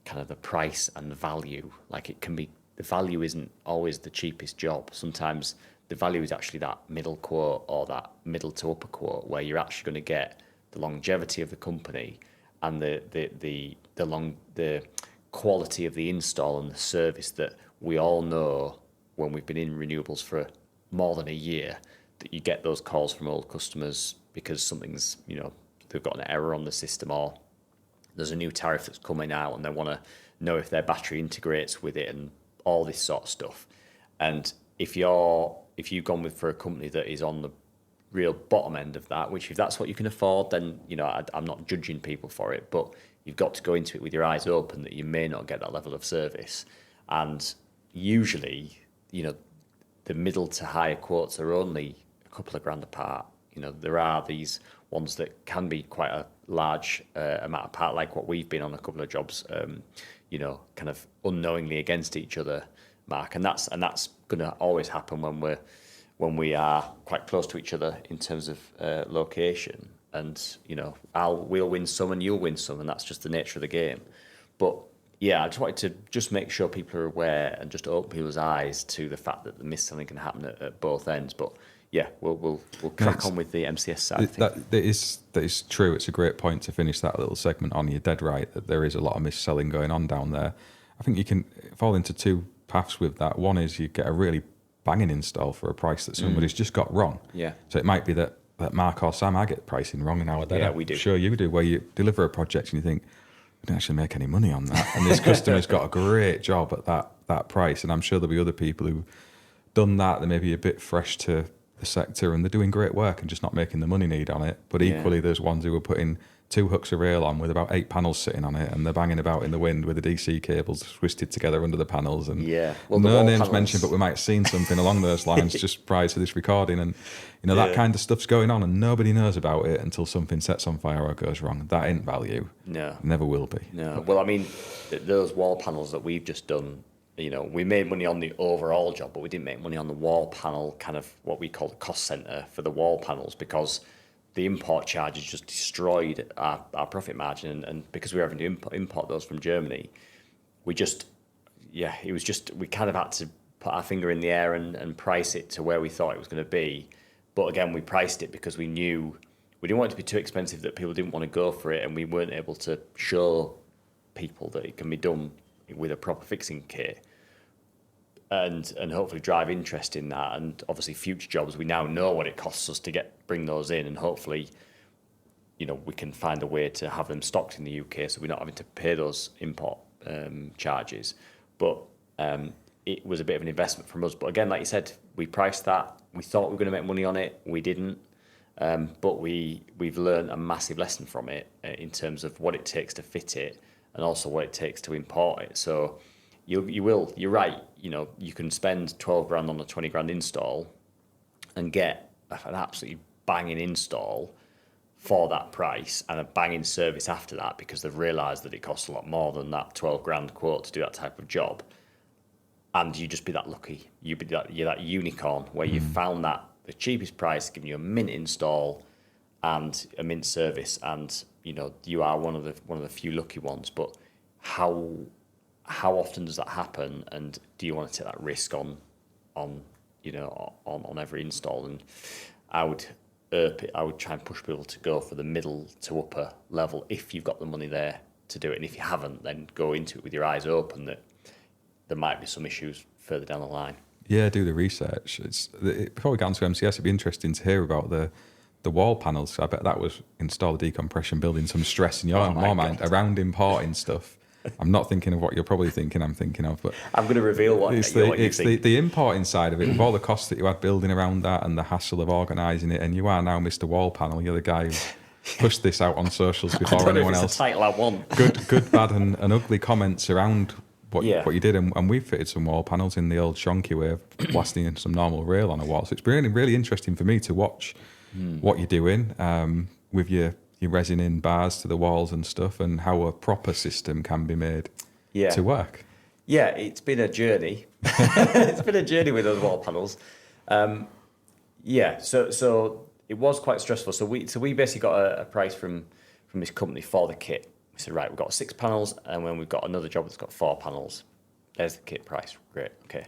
kind of the price and the value. Like the value isn't always the cheapest job. Sometimes the value is actually that middle quote or that middle to upper quote, where you're actually going to get the longevity of the company and the quality of the install and the service that we all know when we've been in renewables for more than a year, that you get those calls from old customers because something's, they've got an error on the system, or there's a new tariff that's coming out and they want to know if their battery integrates with it and all this sort of stuff. And if you've gone for a company that is on the real bottom end of that, which if that's what you can afford, then I'm not judging people for it, but you've got to go into it with your eyes open that you may not get that level of service. And usually, the middle to higher quotes are only a couple of grand apart. There are these ones that can be quite a large amount apart, like what we've been on a couple of jobs, kind of unknowingly against each other, Mark. And that's going to always happen when we are quite close to each other in terms of location. And we'll win some and you'll win some, and that's just the nature of the game. But yeah, I just wanted to just make sure people are aware and just open people's eyes to the fact that the mis-selling can happen at both ends. But yeah, we'll crack on with the MCS side. That is true. It's a great point to finish that little segment on. You're dead right that there is a lot of mis-selling going on down there. I think you can fall into two paths with that. One is you get a really banging install for a price that somebody's just got wrong. Yeah. So it might be that Mark or Sam, I get pricing wrong nowadays. Yeah, we do. I'm sure you do, where you deliver a project and you think, we don't actually make any money on that. And this customer's got a great job at that price. And I'm sure there'll be other people who've done that. They may be a bit fresh to the sector and they're doing great work and just not making the money need on it. But equally, there's ones who are putting 2 hooks of rail on with about 8 panels sitting on it, and they're banging about in the wind with the DC cables twisted together under the panels. And no names mentioned, but we might have seen something along those lines just prior to this recording. And that kind of stuff's going on, and nobody knows about it until something sets on fire or goes wrong. That ain't value. No, never will be. No. Well, I mean, those wall panels that we've just done, we made money on the overall job, but we didn't make money on the wall panel, kind of what we call the cost centre for the wall panels, because the import charges just destroyed our profit margin. And because we were having to import those from Germany, we kind of had to put our finger in the air and price it to where we thought it was going to be. But again, we priced it because we knew we didn't want it to be too expensive that people didn't want to go for it, and we weren't able to show people that it can be done with a proper fixing kit. And hopefully drive interest in that, and obviously future jobs, we now know what it costs us to bring those in, and hopefully we can find a way to have them stocked in the UK so we're not having to pay those import charges. But it was a bit of an investment from us. But again, like you said, we priced that. We thought we were going to make money on it. We didn't. But we've learned a massive lesson from it in terms of what it takes to fit it and also what it takes to import it. So you're right. You can spend 12 grand on a 20 grand install and get an absolutely banging install for that price and a banging service after that, because they've realised that it costs a lot more than that 12 grand quote to do that type of job. And you just be that lucky. You're that unicorn where you found that the cheapest price, giving you a mint install and a mint service, and you are one of the few lucky ones. But how often does that happen? And do you want to take that risk on every install? And I would try and push people to go for the middle to upper level if you've got the money there to do it. And if you haven't, then go into it with your eyes open that there might be some issues further down the line. Yeah, do the research. Before we get on to MCS, it'd be interesting to hear about the wall panels. I bet that was install the decompression, building some stress in your mind around importing stuff. I'm not thinking of what you're probably thinking I'm thinking of, but I'm going to reveal what you think. The importing side of it, with all the costs that you had building around that and the hassle of organising it, and you are now Mr. Wall Panel. You're the guy who pushed this out on socials before anyone else. It's the title I want. Good, bad, and ugly comments around what you did, and we've fitted some wall panels in the old shonky way of blasting in some normal rail on a wall. So it's been really interesting for me to watch what you're doing with your resin in bars to the walls and stuff, and how a proper system can be made to work. Yeah, it's been a journey. It's been a journey with those wall panels. So it was quite stressful. So we basically got a price from this company for the kit. We said, right, we've got 6 panels, and when we've got another job that's got 4 panels, there's the kit price. Great, okay.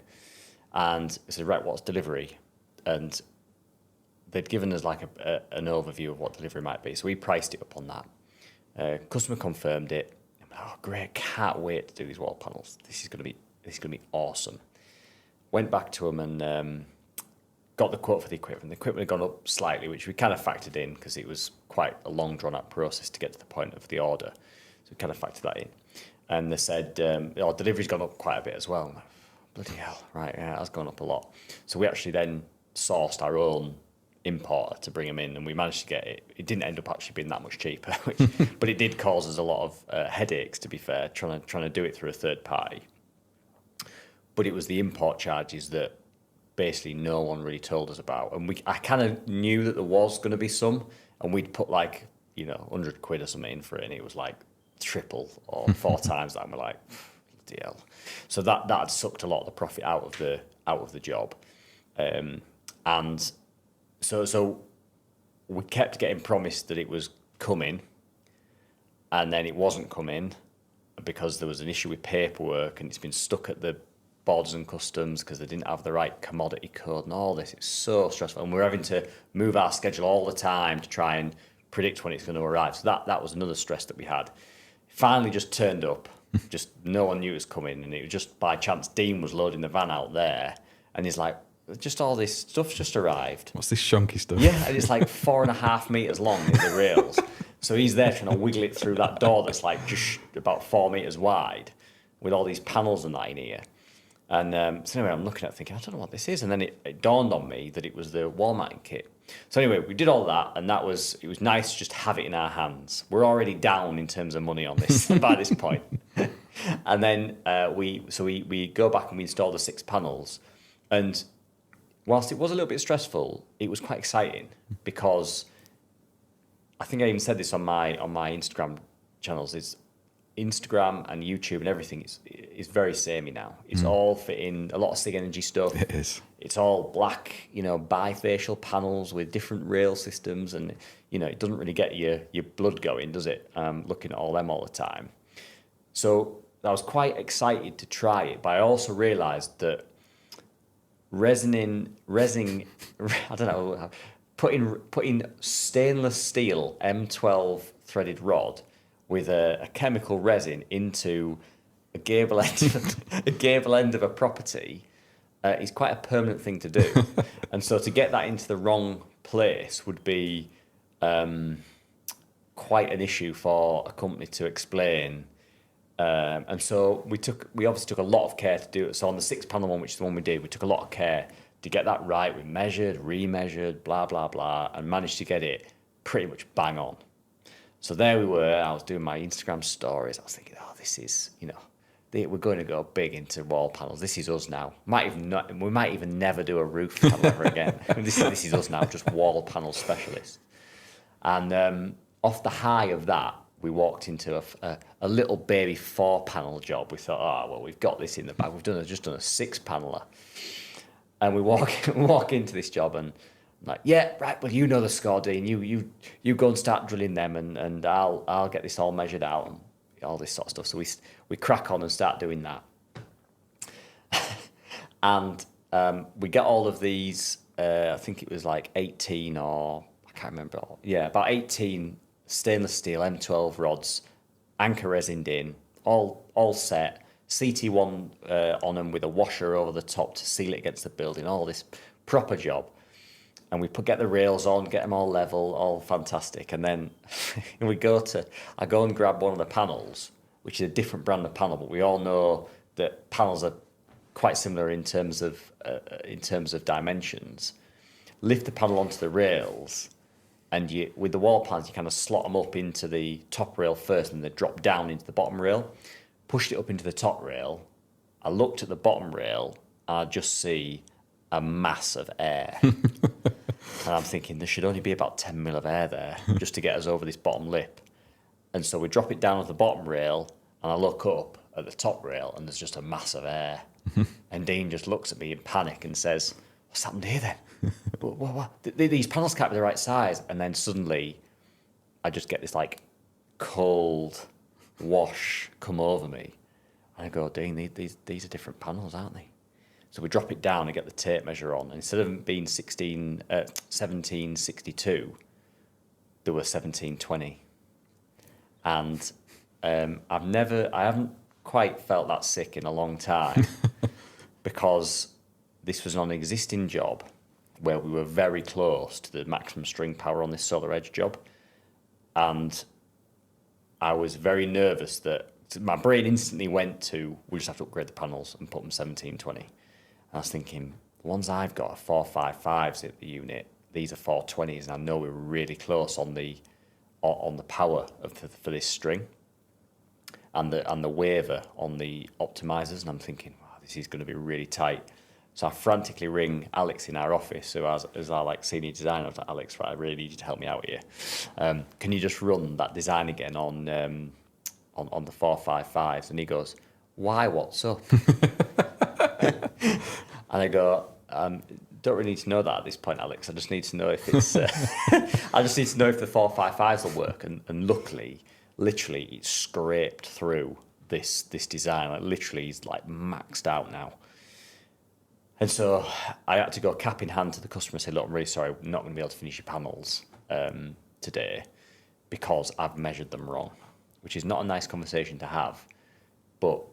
And we said, right, what's delivery? And they'd given us like an overview of what delivery might be. So we priced it up on that. Customer confirmed it. Oh, great, can't wait to do these wall panels. This is gonna be awesome. Went back to them and got the quote for the equipment. The equipment had gone up slightly, which we kind of factored in because it was quite a long, drawn-out process to get to the point of the order. So we kind of factored that in. And they said, our delivery's gone up quite a bit as well. I'm like, bloody hell, right, yeah, that's gone up a lot. So we actually then sourced our own importer to bring them in, and we managed to get it. It didn't end up actually being that much cheaper, but it did cause us a lot of headaches, to be fair, trying to do it through a third party. But it was the import charges that basically no one really told us about, and I kind of knew that there was going to be some, and we'd put like 100 quid or something in for it, and it was like triple or 4 times that, and we're like, bloody hell. So that had sucked a lot of the profit out of the job, and so we kept getting promised that it was coming, and then it wasn't coming because there was an issue with paperwork, and it's been stuck at the borders and customs because they didn't have the right commodity code and all this. It's so stressful, and we're having to move our schedule all the time to try and predict when it's going to arrive. So that was another stress that we had. Finally just turned up. Just no one knew it was coming, and it was just by chance Dean was loading the van out there, and he's like, just all this stuff's just arrived. What's this shonky stuff? Yeah, and it's like 4.5 meters long in the rails. So he's there trying to wiggle it through that door that's like just about 4 meters wide with all these panels and that in here. And so anyway, I'm looking at it thinking, I don't know what this is. And then it dawned on me that it was the wall mounting kit. So anyway, we did all that, and it was nice to just have it in our hands. We're already down in terms of money on this by this point. And then we go back and we install the 6 panels. And whilst it was a little bit stressful, it was quite exciting because I think I even said this on my Instagram channels. It's Instagram and YouTube and everything is very samey now. It's all fitting a lot of SIG energy stuff. It is. It's all black, bifacial panels with different rail systems, and it doesn't really get your blood going, does it? Looking at all them all the time. So I was quite excited to try it, but I also realised that resin, I don't know, putting stainless steel M12 threaded rod with a chemical resin into a gable end of a property is quite a permanent thing to do. And so to get that into the wrong place would be quite an issue for a company to explain And so we obviously took a lot of care to do it. So on the 6-panel one, which is the one we did, we took a lot of care to get that right. We measured, remeasured, blah, blah, blah, and managed to get it pretty much bang on. So there we were. I was doing my Instagram stories. I was thinking, oh, this is, we're going to go big into wall panels. This is us now. We might even never do a roof panel ever again. This is us now, just wall panel specialists. And off the high of that, we walked into a little baby 4-panel job. We thought, oh, well, we've got this in the bag. We've just done a 6-paneler. And we walk into this job and I'm like, yeah, right, well, you know the score, Dean. You go and start drilling them and I'll get this all measured out and all this sort of stuff. So we crack on and start doing that. And we get all of these, I think it was like 18 or, I can't remember. Yeah, about 18 stainless steel M12 rods, anchor resined in, all set, CT1 on them with a washer over the top to seal it against the building, all this proper job. And we get the rails on, get them all level, all fantastic. And then I go and grab one of the panels, which is a different brand of panel, but we all know that panels are quite similar in terms of dimensions. Lift the panel onto the rails, and with the wall panels, you kind of slot them up into the top rail first, and they drop down into the bottom rail. Pushed it up into the top rail. I looked at the bottom rail, and I just see a mass of air. And I'm thinking there should only be about 10 mil of air there just to get us over this bottom lip. And so we drop it down at the bottom rail, and I look up at the top rail, and there's just a mass of air. And Dean just looks at me in panic and says, "What's happened here then? What? These panels can't be the right size." And then suddenly I just get this like cold wash come over me. And I go, "Dean, these are different panels, aren't they?" So we drop it down and get the tape measure on. And instead of being 1762, there were 1720. And I haven't quite felt that sick in a long time because this was on an existing job where we were very close to the maximum string power on this Solar Edge job. And I was very nervous that my brain instantly went to, we just have to upgrade the panels and put them 1720. I was thinking, the ones I've got are 455s at the unit. These are 420s, and I know we're really close on the power for this string, and the waver on the optimizers. And I'm thinking, wow, this is going to be really tight. So I frantically ring Alex in our office, who is our like senior designer. I was like, Alex, right, I really need you to help me out here. Can you just run that design again on the 455s? And he goes, why? What's up? And I go, don't really need to know that at this point, Alex. I just need to know if it's. I just need to know if the 455s will work. And luckily, literally, it scraped through this design. Like literally, it's like maxed out now. And so I had to go cap in hand to the customer and say, look, I'm really sorry, I'm not going to be able to finish your panels today because I've measured them wrong, which is not a nice conversation to have, but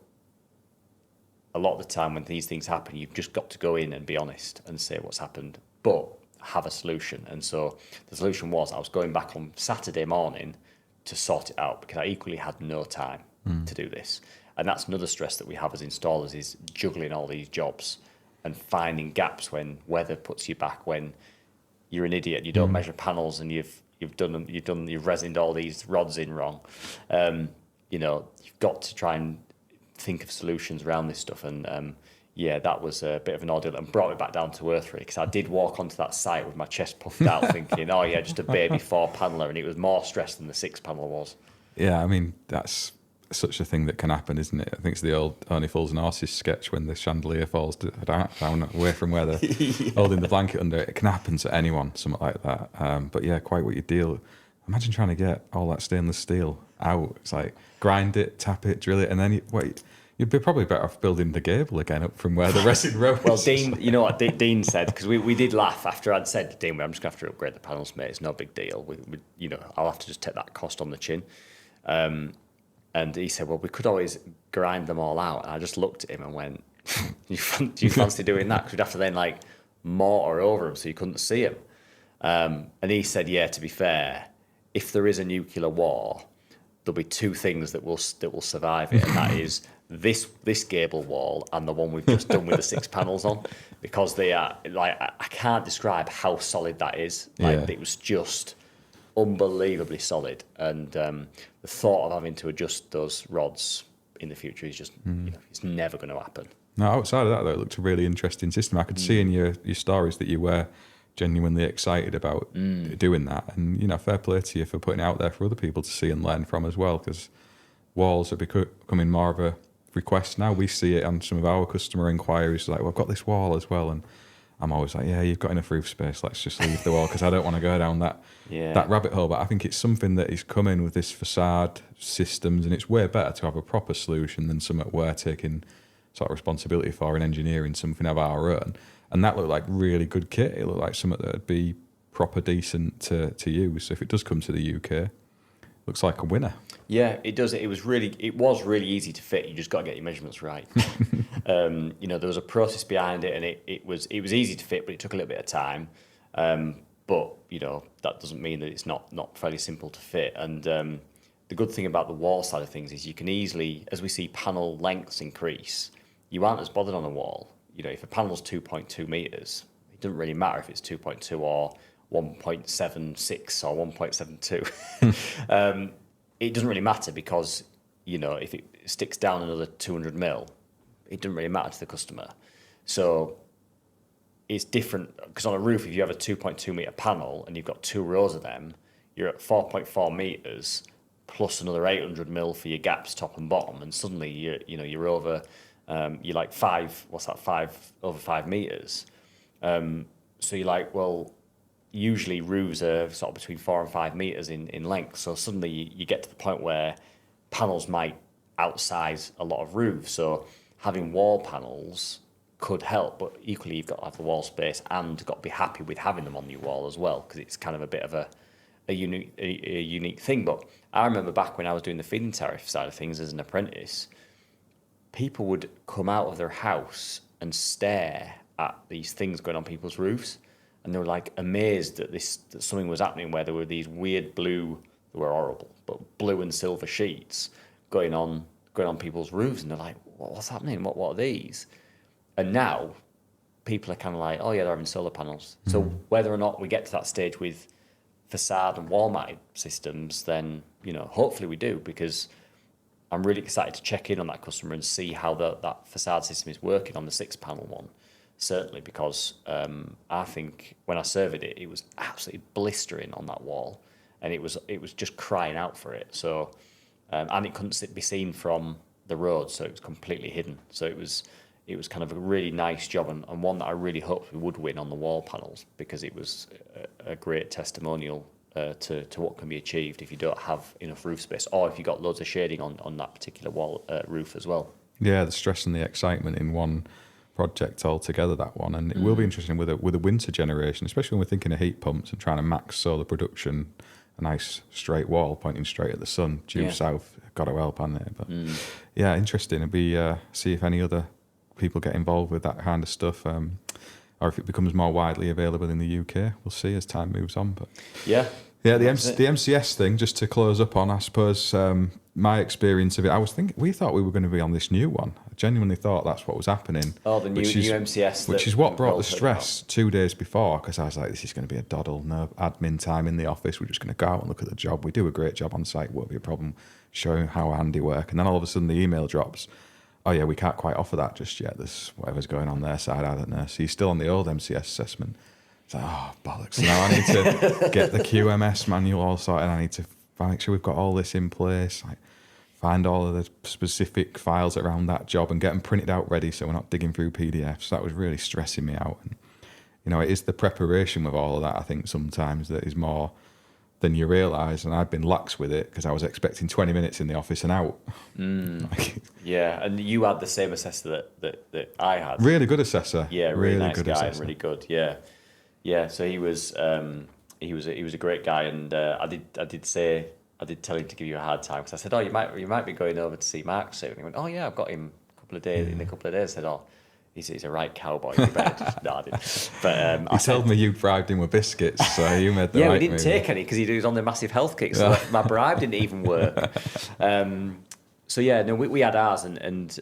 a lot of the time when these things happen, you've just got to go in and be honest and say what's happened, but have a solution. And so the solution was I was going back on Saturday morning to sort it out because I equally had no time to do this. And that's another stress that we have as installers is juggling all these jobs and finding gaps when weather puts you back, when you're an idiot, you don't measure panels and you've resined all these rods in wrong. You've got to try and think of solutions around this stuff, and that was a bit of an ordeal and brought me back down to earth really, because I did walk onto that site with my chest puffed out thinking, oh yeah, just a baby 4-paneler, and it was more stress than the 6-paneler was. Yeah, I mean, that's such a thing that can happen, isn't it? I think it's the old Only Fools and Horses sketch when the chandelier falls down away from where they're holding the blanket under it. It can happen to anyone, something like that. But yeah, quite what you deal. Imagine trying to get all that stainless steel out. It's like grind it, tap it, drill it, and then you'd be probably better off building the gable again up from where the resin row is. Well, Dean, you know what Dean said, because we did laugh after I'd said, Dean, I'm just going to have to upgrade the panels, mate. It's no big deal. I'll have to just take that cost on the chin. And he said, well, we could always grind them all out. And I just looked at him and went, do you fancy doing that? Because we'd have to then like mortar over them so you couldn't see them. And he said, yeah, to be fair, if there is a nuclear war, there'll be two things that will survive it, and that is this gable wall and the one we've just done with the 6 panels on, because they are like, I can't describe how solid that is. Like, it was just unbelievably solid, and the thought of having to adjust those rods in the future is just it's never going to happen. No, outside of that though, it looked a really interesting system. I could see in your stories that you were genuinely excited about doing that, and fair play to you for putting it out there for other people to see and learn from as well, because walls are becoming more of a request now. We see it on some of our customer inquiries, like, well, I've got this wall as well, and I'm always like, yeah, you've got enough roof space, let's just leave the wall, because I don't want to go down that rabbit hole. But I think it's something that is coming with this facade systems, and it's way better to have a proper solution than something we're taking sort of responsibility for in engineering, something of our own. And that looked like really good kit. It looked like something that would be proper decent to use. So if it does come to the UK, looks like a winner. Yeah, it does. It was really easy to fit. You just got to get your measurements right. There was a process behind it, and it was easy to fit, but it took a little bit of time. But that doesn't mean that it's not fairly simple to fit. And the good thing about the wall side of things is you can easily, as we see panel lengths increase, you aren't as bothered on a wall. If a panel's 2.2 meters, it doesn't really matter if it's 2.2 or 1.76 or 1.72. It doesn't really matter, because if it sticks down another 200 mil, it doesn't really matter to the customer. So it's different, because on a roof, if you have a 2.2 meter panel and you've got 2 rows of them, you're at 4.4 meters plus another 800 mil for your gaps top and bottom, and suddenly you're over you're like 5 over 5 meters. So you're like, well, usually roofs are sort of between 4 and 5 meters in length. So suddenly you get to the point where panels might outsize a lot of roofs. So having wall panels could help, but equally you've got to have the wall space and got to be happy with having them on your wall as well, because it's kind of a bit of a unique thing. But I remember back when I was doing the feed-in tariff side of things as an apprentice, people would come out of their house and stare at these things going on people's roofs, and they were like amazed that something was happening, where there were these weird blue, they were horrible, but blue and silver sheets going on people's roofs, and they're like, what's happening? What are these? And now people are kind of like, oh yeah, they're having solar panels. Mm-hmm. So whether or not we get to that stage with facade and wall mounted systems, then hopefully we do, because I'm really excited to check in on that customer and see how that facade system is working on the 6-panel one. Certainly, because I think when I surveyed it, it was absolutely blistering on that wall, and it was just crying out for it. So, and it couldn't be seen from the road, so it was completely hidden. So it was kind of a really nice job, and one that I really hoped we would win on the wall panels, because it was a great testimonial to what can be achieved if you don't have enough roof space, or if you've got loads of shading on that particular wall roof as well. Yeah, the stress and the excitement in one project altogether, that one. And it will be interesting with a winter generation, especially when we're thinking of heat pumps and trying to max solar production. A nice straight wall pointing straight at the sun, due south, got to help on it. But yeah, interesting. It'll be see if any other people get involved with that kind of stuff, or if it becomes more widely available in the UK. We'll see as time moves on. But yeah, the MCS thing, just to close up on, I suppose my experience of it, we thought we were going to be on this new one. I genuinely thought that's what was happening. Oh, the new MCS. Which is what brought the stress 2 days before, because I was like, this is going to be a doddle, no admin time in the office, we're just going to go out and look at the job. We do a great job on site, won't be a problem showing how handy work. And then all of a sudden the email drops, oh yeah, we can't quite offer that just yet. There's whatever's going on their side, I don't know. So you're still on the old MCS assessment. It's like, oh, bollocks. Now I need to get the QMS manual all sorted. I need to make sure we've got all this in place. Like, find all of the specific files around that job and get them printed out ready so we're not digging through PDFs. That was really stressing me out. And, it is the preparation with all of that, I think, sometimes that is more than you realise. And I've been lax with it because I was expecting 20 minutes in the office and out. Yeah, and you had the same assessor that I had. Really good assessor. Yeah, really nice good guy, assessor. Really good. Yeah. So he was a great guy, and I did tell him to give you a hard time, because I said, oh, you might be going over to see Mark soon. He went, oh yeah, I've got him in a couple of days. I said, oh, He's a right cowboy. You better just nod it. But He told me you bribed him with biscuits, so you made the yeah, right we didn't move. take any because he was on the massive health kick, so my bribe didn't even work. So yeah, no, we had ours, and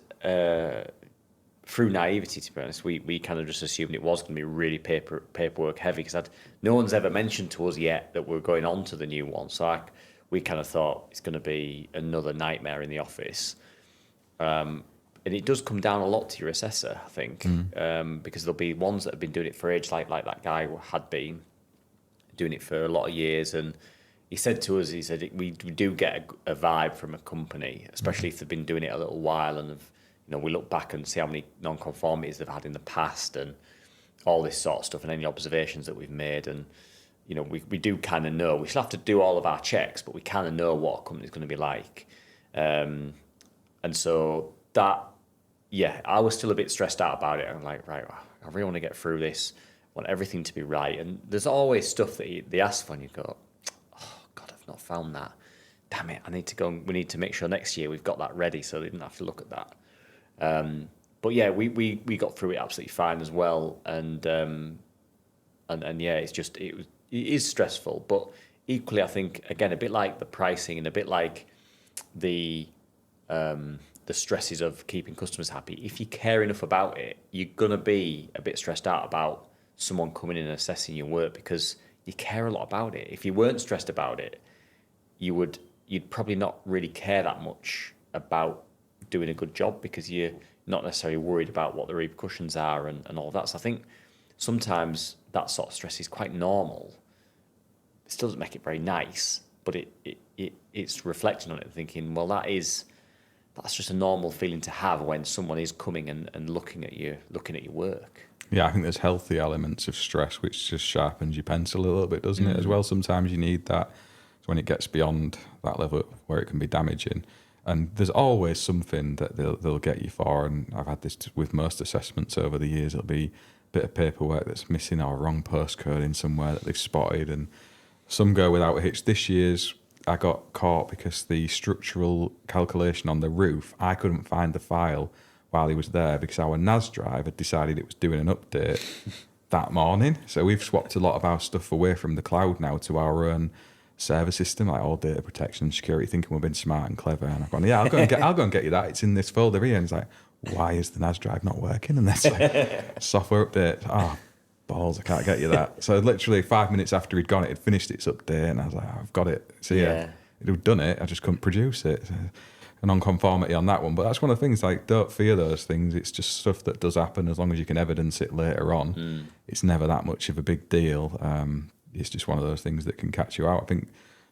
through naivety, to be honest, we kind of just assumed it was going to be really paperwork heavy because no one's ever mentioned to us yet that we're going on to the new one. So we kind of thought it's going to be another nightmare in the office. And it does come down a lot to your assessor, I think, because there'll be ones that have been doing it for age, like that guy had been doing it for a lot of years. And he said to us, we do get a vibe from a company, especially if they've been doing it a little while, and we look back and see how many non-conformities they've had in the past and all this sort of stuff, and any observations that we've made. And we do kind of know. We still have to do all of our checks, but we kind of know what a company's going to be like. And so that, yeah, I was still a bit stressed out about it. I'm like, right, I really want to get through this. I want everything to be right. And there's always stuff that they ask for, and you go, oh, God, I've not found that. Damn it, I need to go. We need to make sure next year we've got that ready so they didn't have to look at that. But yeah, we got through it absolutely fine as well. And yeah, it is stressful, but equally, I think, again, a bit like the pricing and a bit like the stresses of keeping customers happy. If you care enough about it, you're going to be a bit stressed out about someone coming in and assessing your work because you care a lot about it. If you weren't stressed about it, you'd probably not really care that much about doing a good job because you're not necessarily worried about what the repercussions are and all of that. So I think sometimes that sort of stress is quite normal. It still doesn't make it very nice, but it's reflecting on it and thinking, well, that's just a normal feeling to have when someone is coming and looking at your work. Yeah, I think there's healthy elements of stress which just sharpens your pencil a little bit, doesn't it? As well, sometimes you need that when it gets beyond that level where it can be damaging. And there's always something that they'll get you for. And I've had this with most assessments over the years. It'll be a bit of paperwork that's missing or a wrong postcode in somewhere that they've spotted. And some go without a hitch. This year's, I got caught because the structural calculation on the roof, I couldn't find the file while he was there because our NAS drive had decided it was doing an update that morning. So we've swapped a lot of our stuff away from the cloud now to our own server system, like all data protection and security, thinking we're being smart and clever. And I've gone, yeah, I'll go and get you that. It's in this folder here. And he's like, why is the NAS drive not working? And that's like software update. Oh, balls, I can't get you that. So literally 5 minutes after he'd gone, it had finished its update, and I was like, I've got it. So yeah, it had done it. I just couldn't produce it. So, a non-conformity on that one. But that's one of the things, like, don't fear those things. It's just stuff that does happen. As long as you can evidence it later on, it's never that much of a big deal. It's just one of those things that can catch you out. I think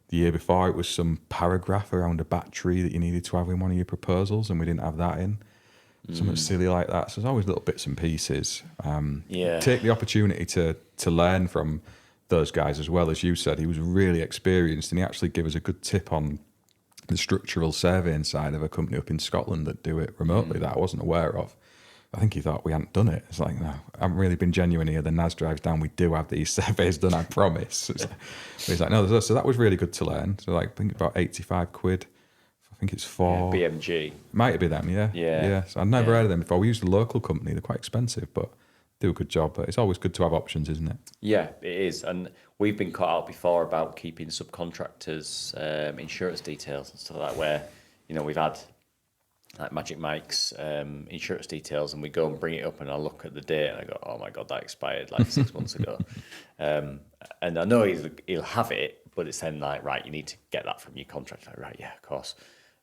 the year before it was some paragraph around a battery that you needed to have in one of your proposals, and we didn't have that in. Something silly like that. So there's always little bits and pieces. Take the opportunity to learn from those guys as well. As you said, he was really experienced, and he actually gave us a good tip on the structural surveying side of a company up in Scotland that do it remotely that I wasn't aware of. I think he thought we hadn't done it. It's like, no, I haven't really been genuine here. The NAS drive's down. We do have these surveys done, I promise. He's like, no, so that was really good to learn. So like, I think about 85 quid. I think it's for... BMG. Might be them, yeah. Yeah. So I'd never heard of them before. We used a local company. They're quite expensive, but do a good job. But it's always good to have options, isn't it? Yeah, it is. And we've been caught out before about keeping subcontractors' insurance details and stuff like that, where, we've had like Magic Mike's insurance details, and we go and bring it up, and I look at the date and I go, oh my God, that expired like 6 months ago. And I know he'll have it, but it's then like, right, you need to get that from your contract. Like, right, yeah, of course.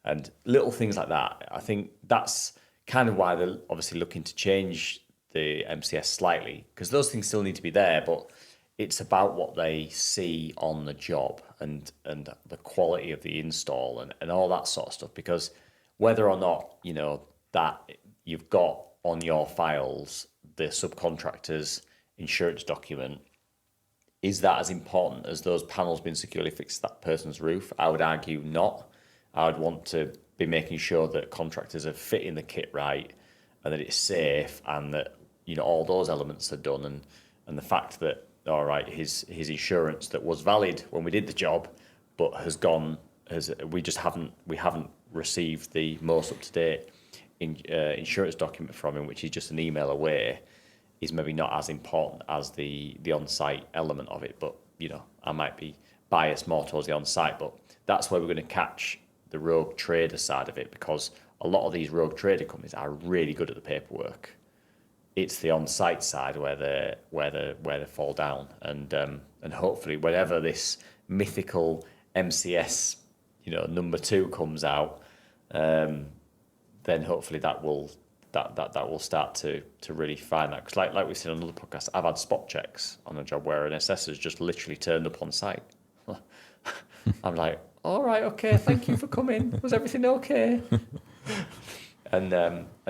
And little things like that. I think that's kind of why they're obviously looking to change the MCS slightly, because those things still need to be there, but it's about what they see on the job and the quality of the install and all that sort of stuff. Because whether or not, that you've got on your files the subcontractor's insurance document, is that as important as those panels being securely fixed to that person's roof? I would argue not. I would want to be making sure that contractors are fitting the kit right and that it's safe and that, all those elements are done. And the fact that, all right, his insurance that was valid when we did the job, but we haven't received the most up-to-date insurance document from him, which is just an email away, is maybe not as important as the on-site element of it. But, I might be biased more towards the on-site, but that's where we're going to catch the rogue trader side of it, because a lot of these rogue trader companies are really good at the paperwork. It's the on-site side where they fall down, and hopefully whenever this mythical MCS number 2 comes out, then hopefully that will start to really find that, because like we said on another podcast, I've had spot checks on a job where an assessor's just literally turned up on site. I'm like, all right, okay, thank you for coming. Was everything okay? And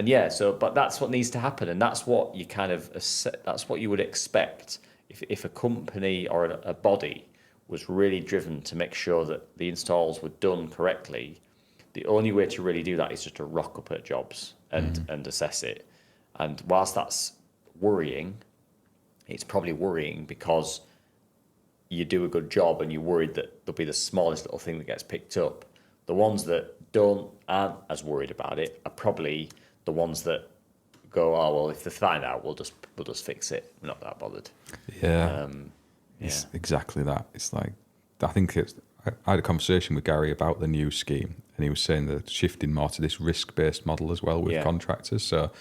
yeah, but that's what needs to happen, and that's what you that's what you would expect if a company or a body was really driven to make sure that the installs were done correctly. The only way to really do that is just to rock up at jobs and assess it. And whilst that's worrying, it's probably worrying because you do a good job and you're worried that there'll be the smallest little thing that gets picked up. The ones that aren't as worried about it are probably the ones that go, oh well, if they find out, we'll just fix it. We're not that bothered. Yeah, it's exactly that. It's like, I had a conversation with Gary about the new scheme, and he was saying that shifting more to this risk-based model as well with contractors. So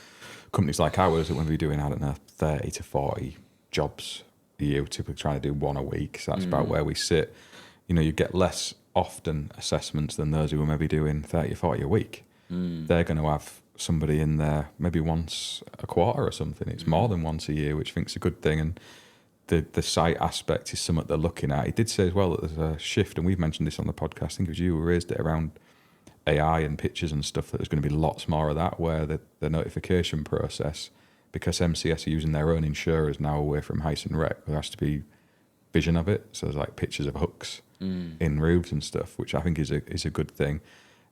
companies like ours are going to be doing, 30 to 40 jobs a year, typically trying to do one a week. So that's about where we sit. You get less often assessments than those who are maybe doing 30 or 40 a week. They're going to have somebody in there maybe once a quarter or something. It's more than once a year, which I think is a good thing. And the site aspect is something they're looking at. He did say as well that there's a shift, and we've mentioned this on the podcast, I think it was you who raised it, around AI and pictures and stuff, that there's going to be lots more of that, where the notification process, because MCS are using their own insurers now away from Heiss and Rec, there has to be vision of it. So there's like pictures of hooks in roofs and stuff, which I think is a good thing.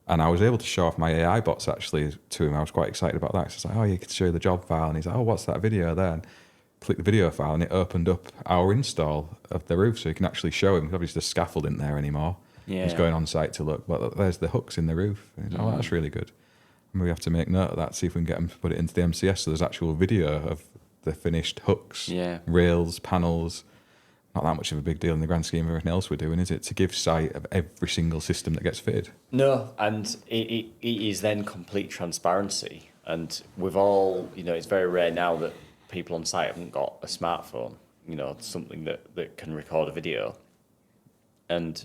And I was able to show off my AI bots actually to him. I was quite excited about that. So it's like, oh, you can show you the job file. And he's like, oh, what's that video there? And click the video file, and it opened up our install of the roof, so you can actually show him. Obviously, the scaffold isn't there anymore. Yeah. He's going on site to look, but there's the hooks in the roof. And he's like, oh, that's really good. And we have to make note of that, see if we can get him to put it into the MCS. So there's actual video of the finished hooks, rails, panels. Not that much of a big deal in the grand scheme of everything else we're doing, is it? To give sight of every single system that gets fitted. No, and it is then complete transparency. And we've all, it's very rare now that people on site haven't got a smartphone, something that can record a video. And,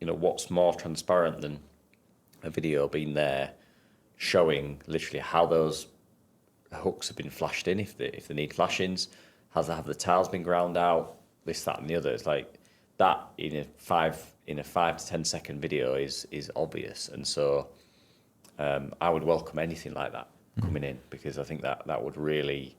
what's more transparent than a video being there showing literally how those hooks have been flashed in, if they need flashings, have the tiles been ground out, this, that, and the other. It's like that in a 5 to 10 second video is obvious. And so I would welcome anything like that coming in, because I think that would really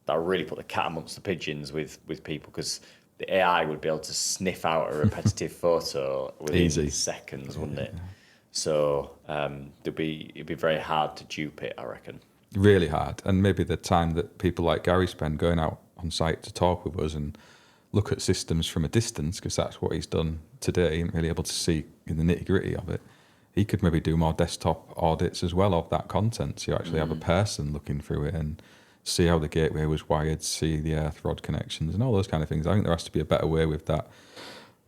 put the cat amongst the pigeons with people, because the AI would be able to sniff out a repetitive photo within seconds, wouldn't it? So it'd be very hard to dupe it, I reckon. Really hard. And maybe the time that people like Gary spend going out on site to talk with us and look at systems from a distance, because that's what he's done today, and really able to see in the nitty-gritty of it. He could maybe do more desktop audits as well of that content, so you actually have a person looking through it and see how the gateway was wired, see the earth rod connections and all those kind of things. I think there has to be a better way with that,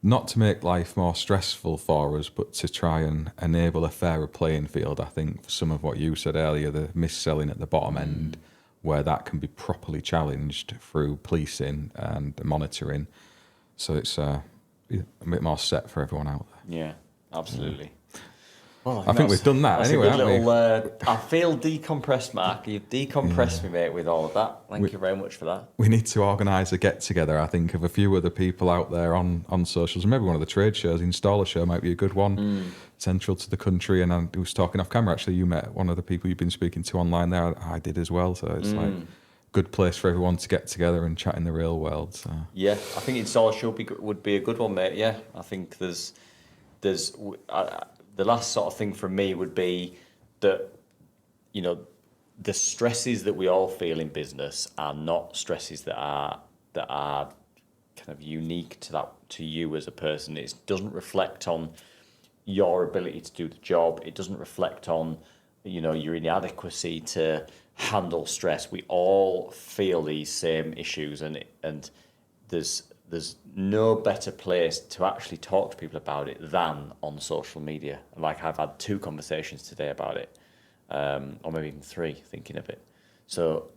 not to make life more stressful for us, but to try and enable a fairer playing field. I think for some of what you said earlier, the mis-selling at the bottom end, where that can be properly challenged through policing and monitoring. So it's a bit more set for everyone out there. Yeah, absolutely. Well, I think we've done that anyway, haven't we? I feel decompressed, Mark. You've decompressed me, mate, with all of that. Thank you very much for that. We need to organise a get-together, I think, of a few other people out there on socials. Maybe one of the trade shows, Installer Show might be a good one, central to the country. And I was talking off camera, actually, you met one of the people you've been speaking to online there. I did as well. So it's like a good place for everyone to get together and chat in the real world. So. Yeah, I think Installer Show would be a good one, mate. Yeah, I think there's the last sort of thing from me would be that, the stresses that we all feel in business are not stresses that are kind of unique to you as a person. It doesn't reflect on your ability to do the job. It doesn't reflect on your inadequacy to handle stress. We all feel these same issues, and there's no better place to actually talk to people about it than on social media. Like, I've had 2 conversations today about it, or maybe even 3, thinking of it. So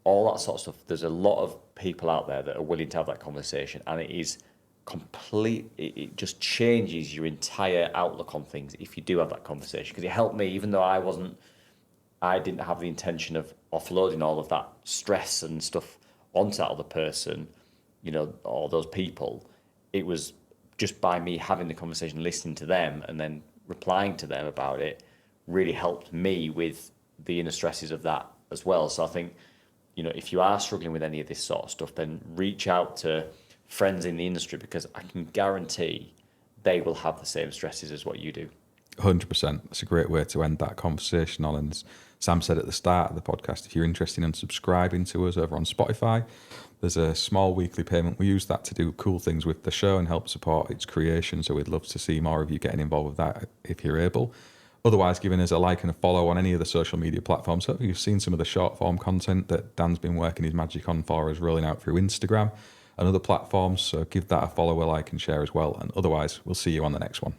all that sort of stuff, there's a lot of people out there that are willing to have that conversation, and it is it just changes your entire outlook on things if you do have that conversation. Because it helped me, even though I didn't have the intention of offloading all of that stress and stuff onto that other person, or those people. It was just by me having the conversation, listening to them, and then replying to them about it, really helped me with the inner stresses of that as well. So I think, if you are struggling with any of this sort of stuff, then reach out to friends in the industry, because I can guarantee they will have the same stresses as what you do. 100%. That's a great way to end that conversation on. And as Sam said at the start of the podcast, if you're interested in subscribing to us over on Spotify, there's a small weekly payment. We use that to do cool things with the show and help support its creation. So we'd love to see more of you getting involved with that if you're able. Otherwise, giving us a like and a follow on any of the social media platforms. So you've seen some of the short form content that Dan's been working his magic on for us, rolling out through Instagram and other platforms. So give that a follow, a like and share as well. And otherwise, we'll see you on the next one.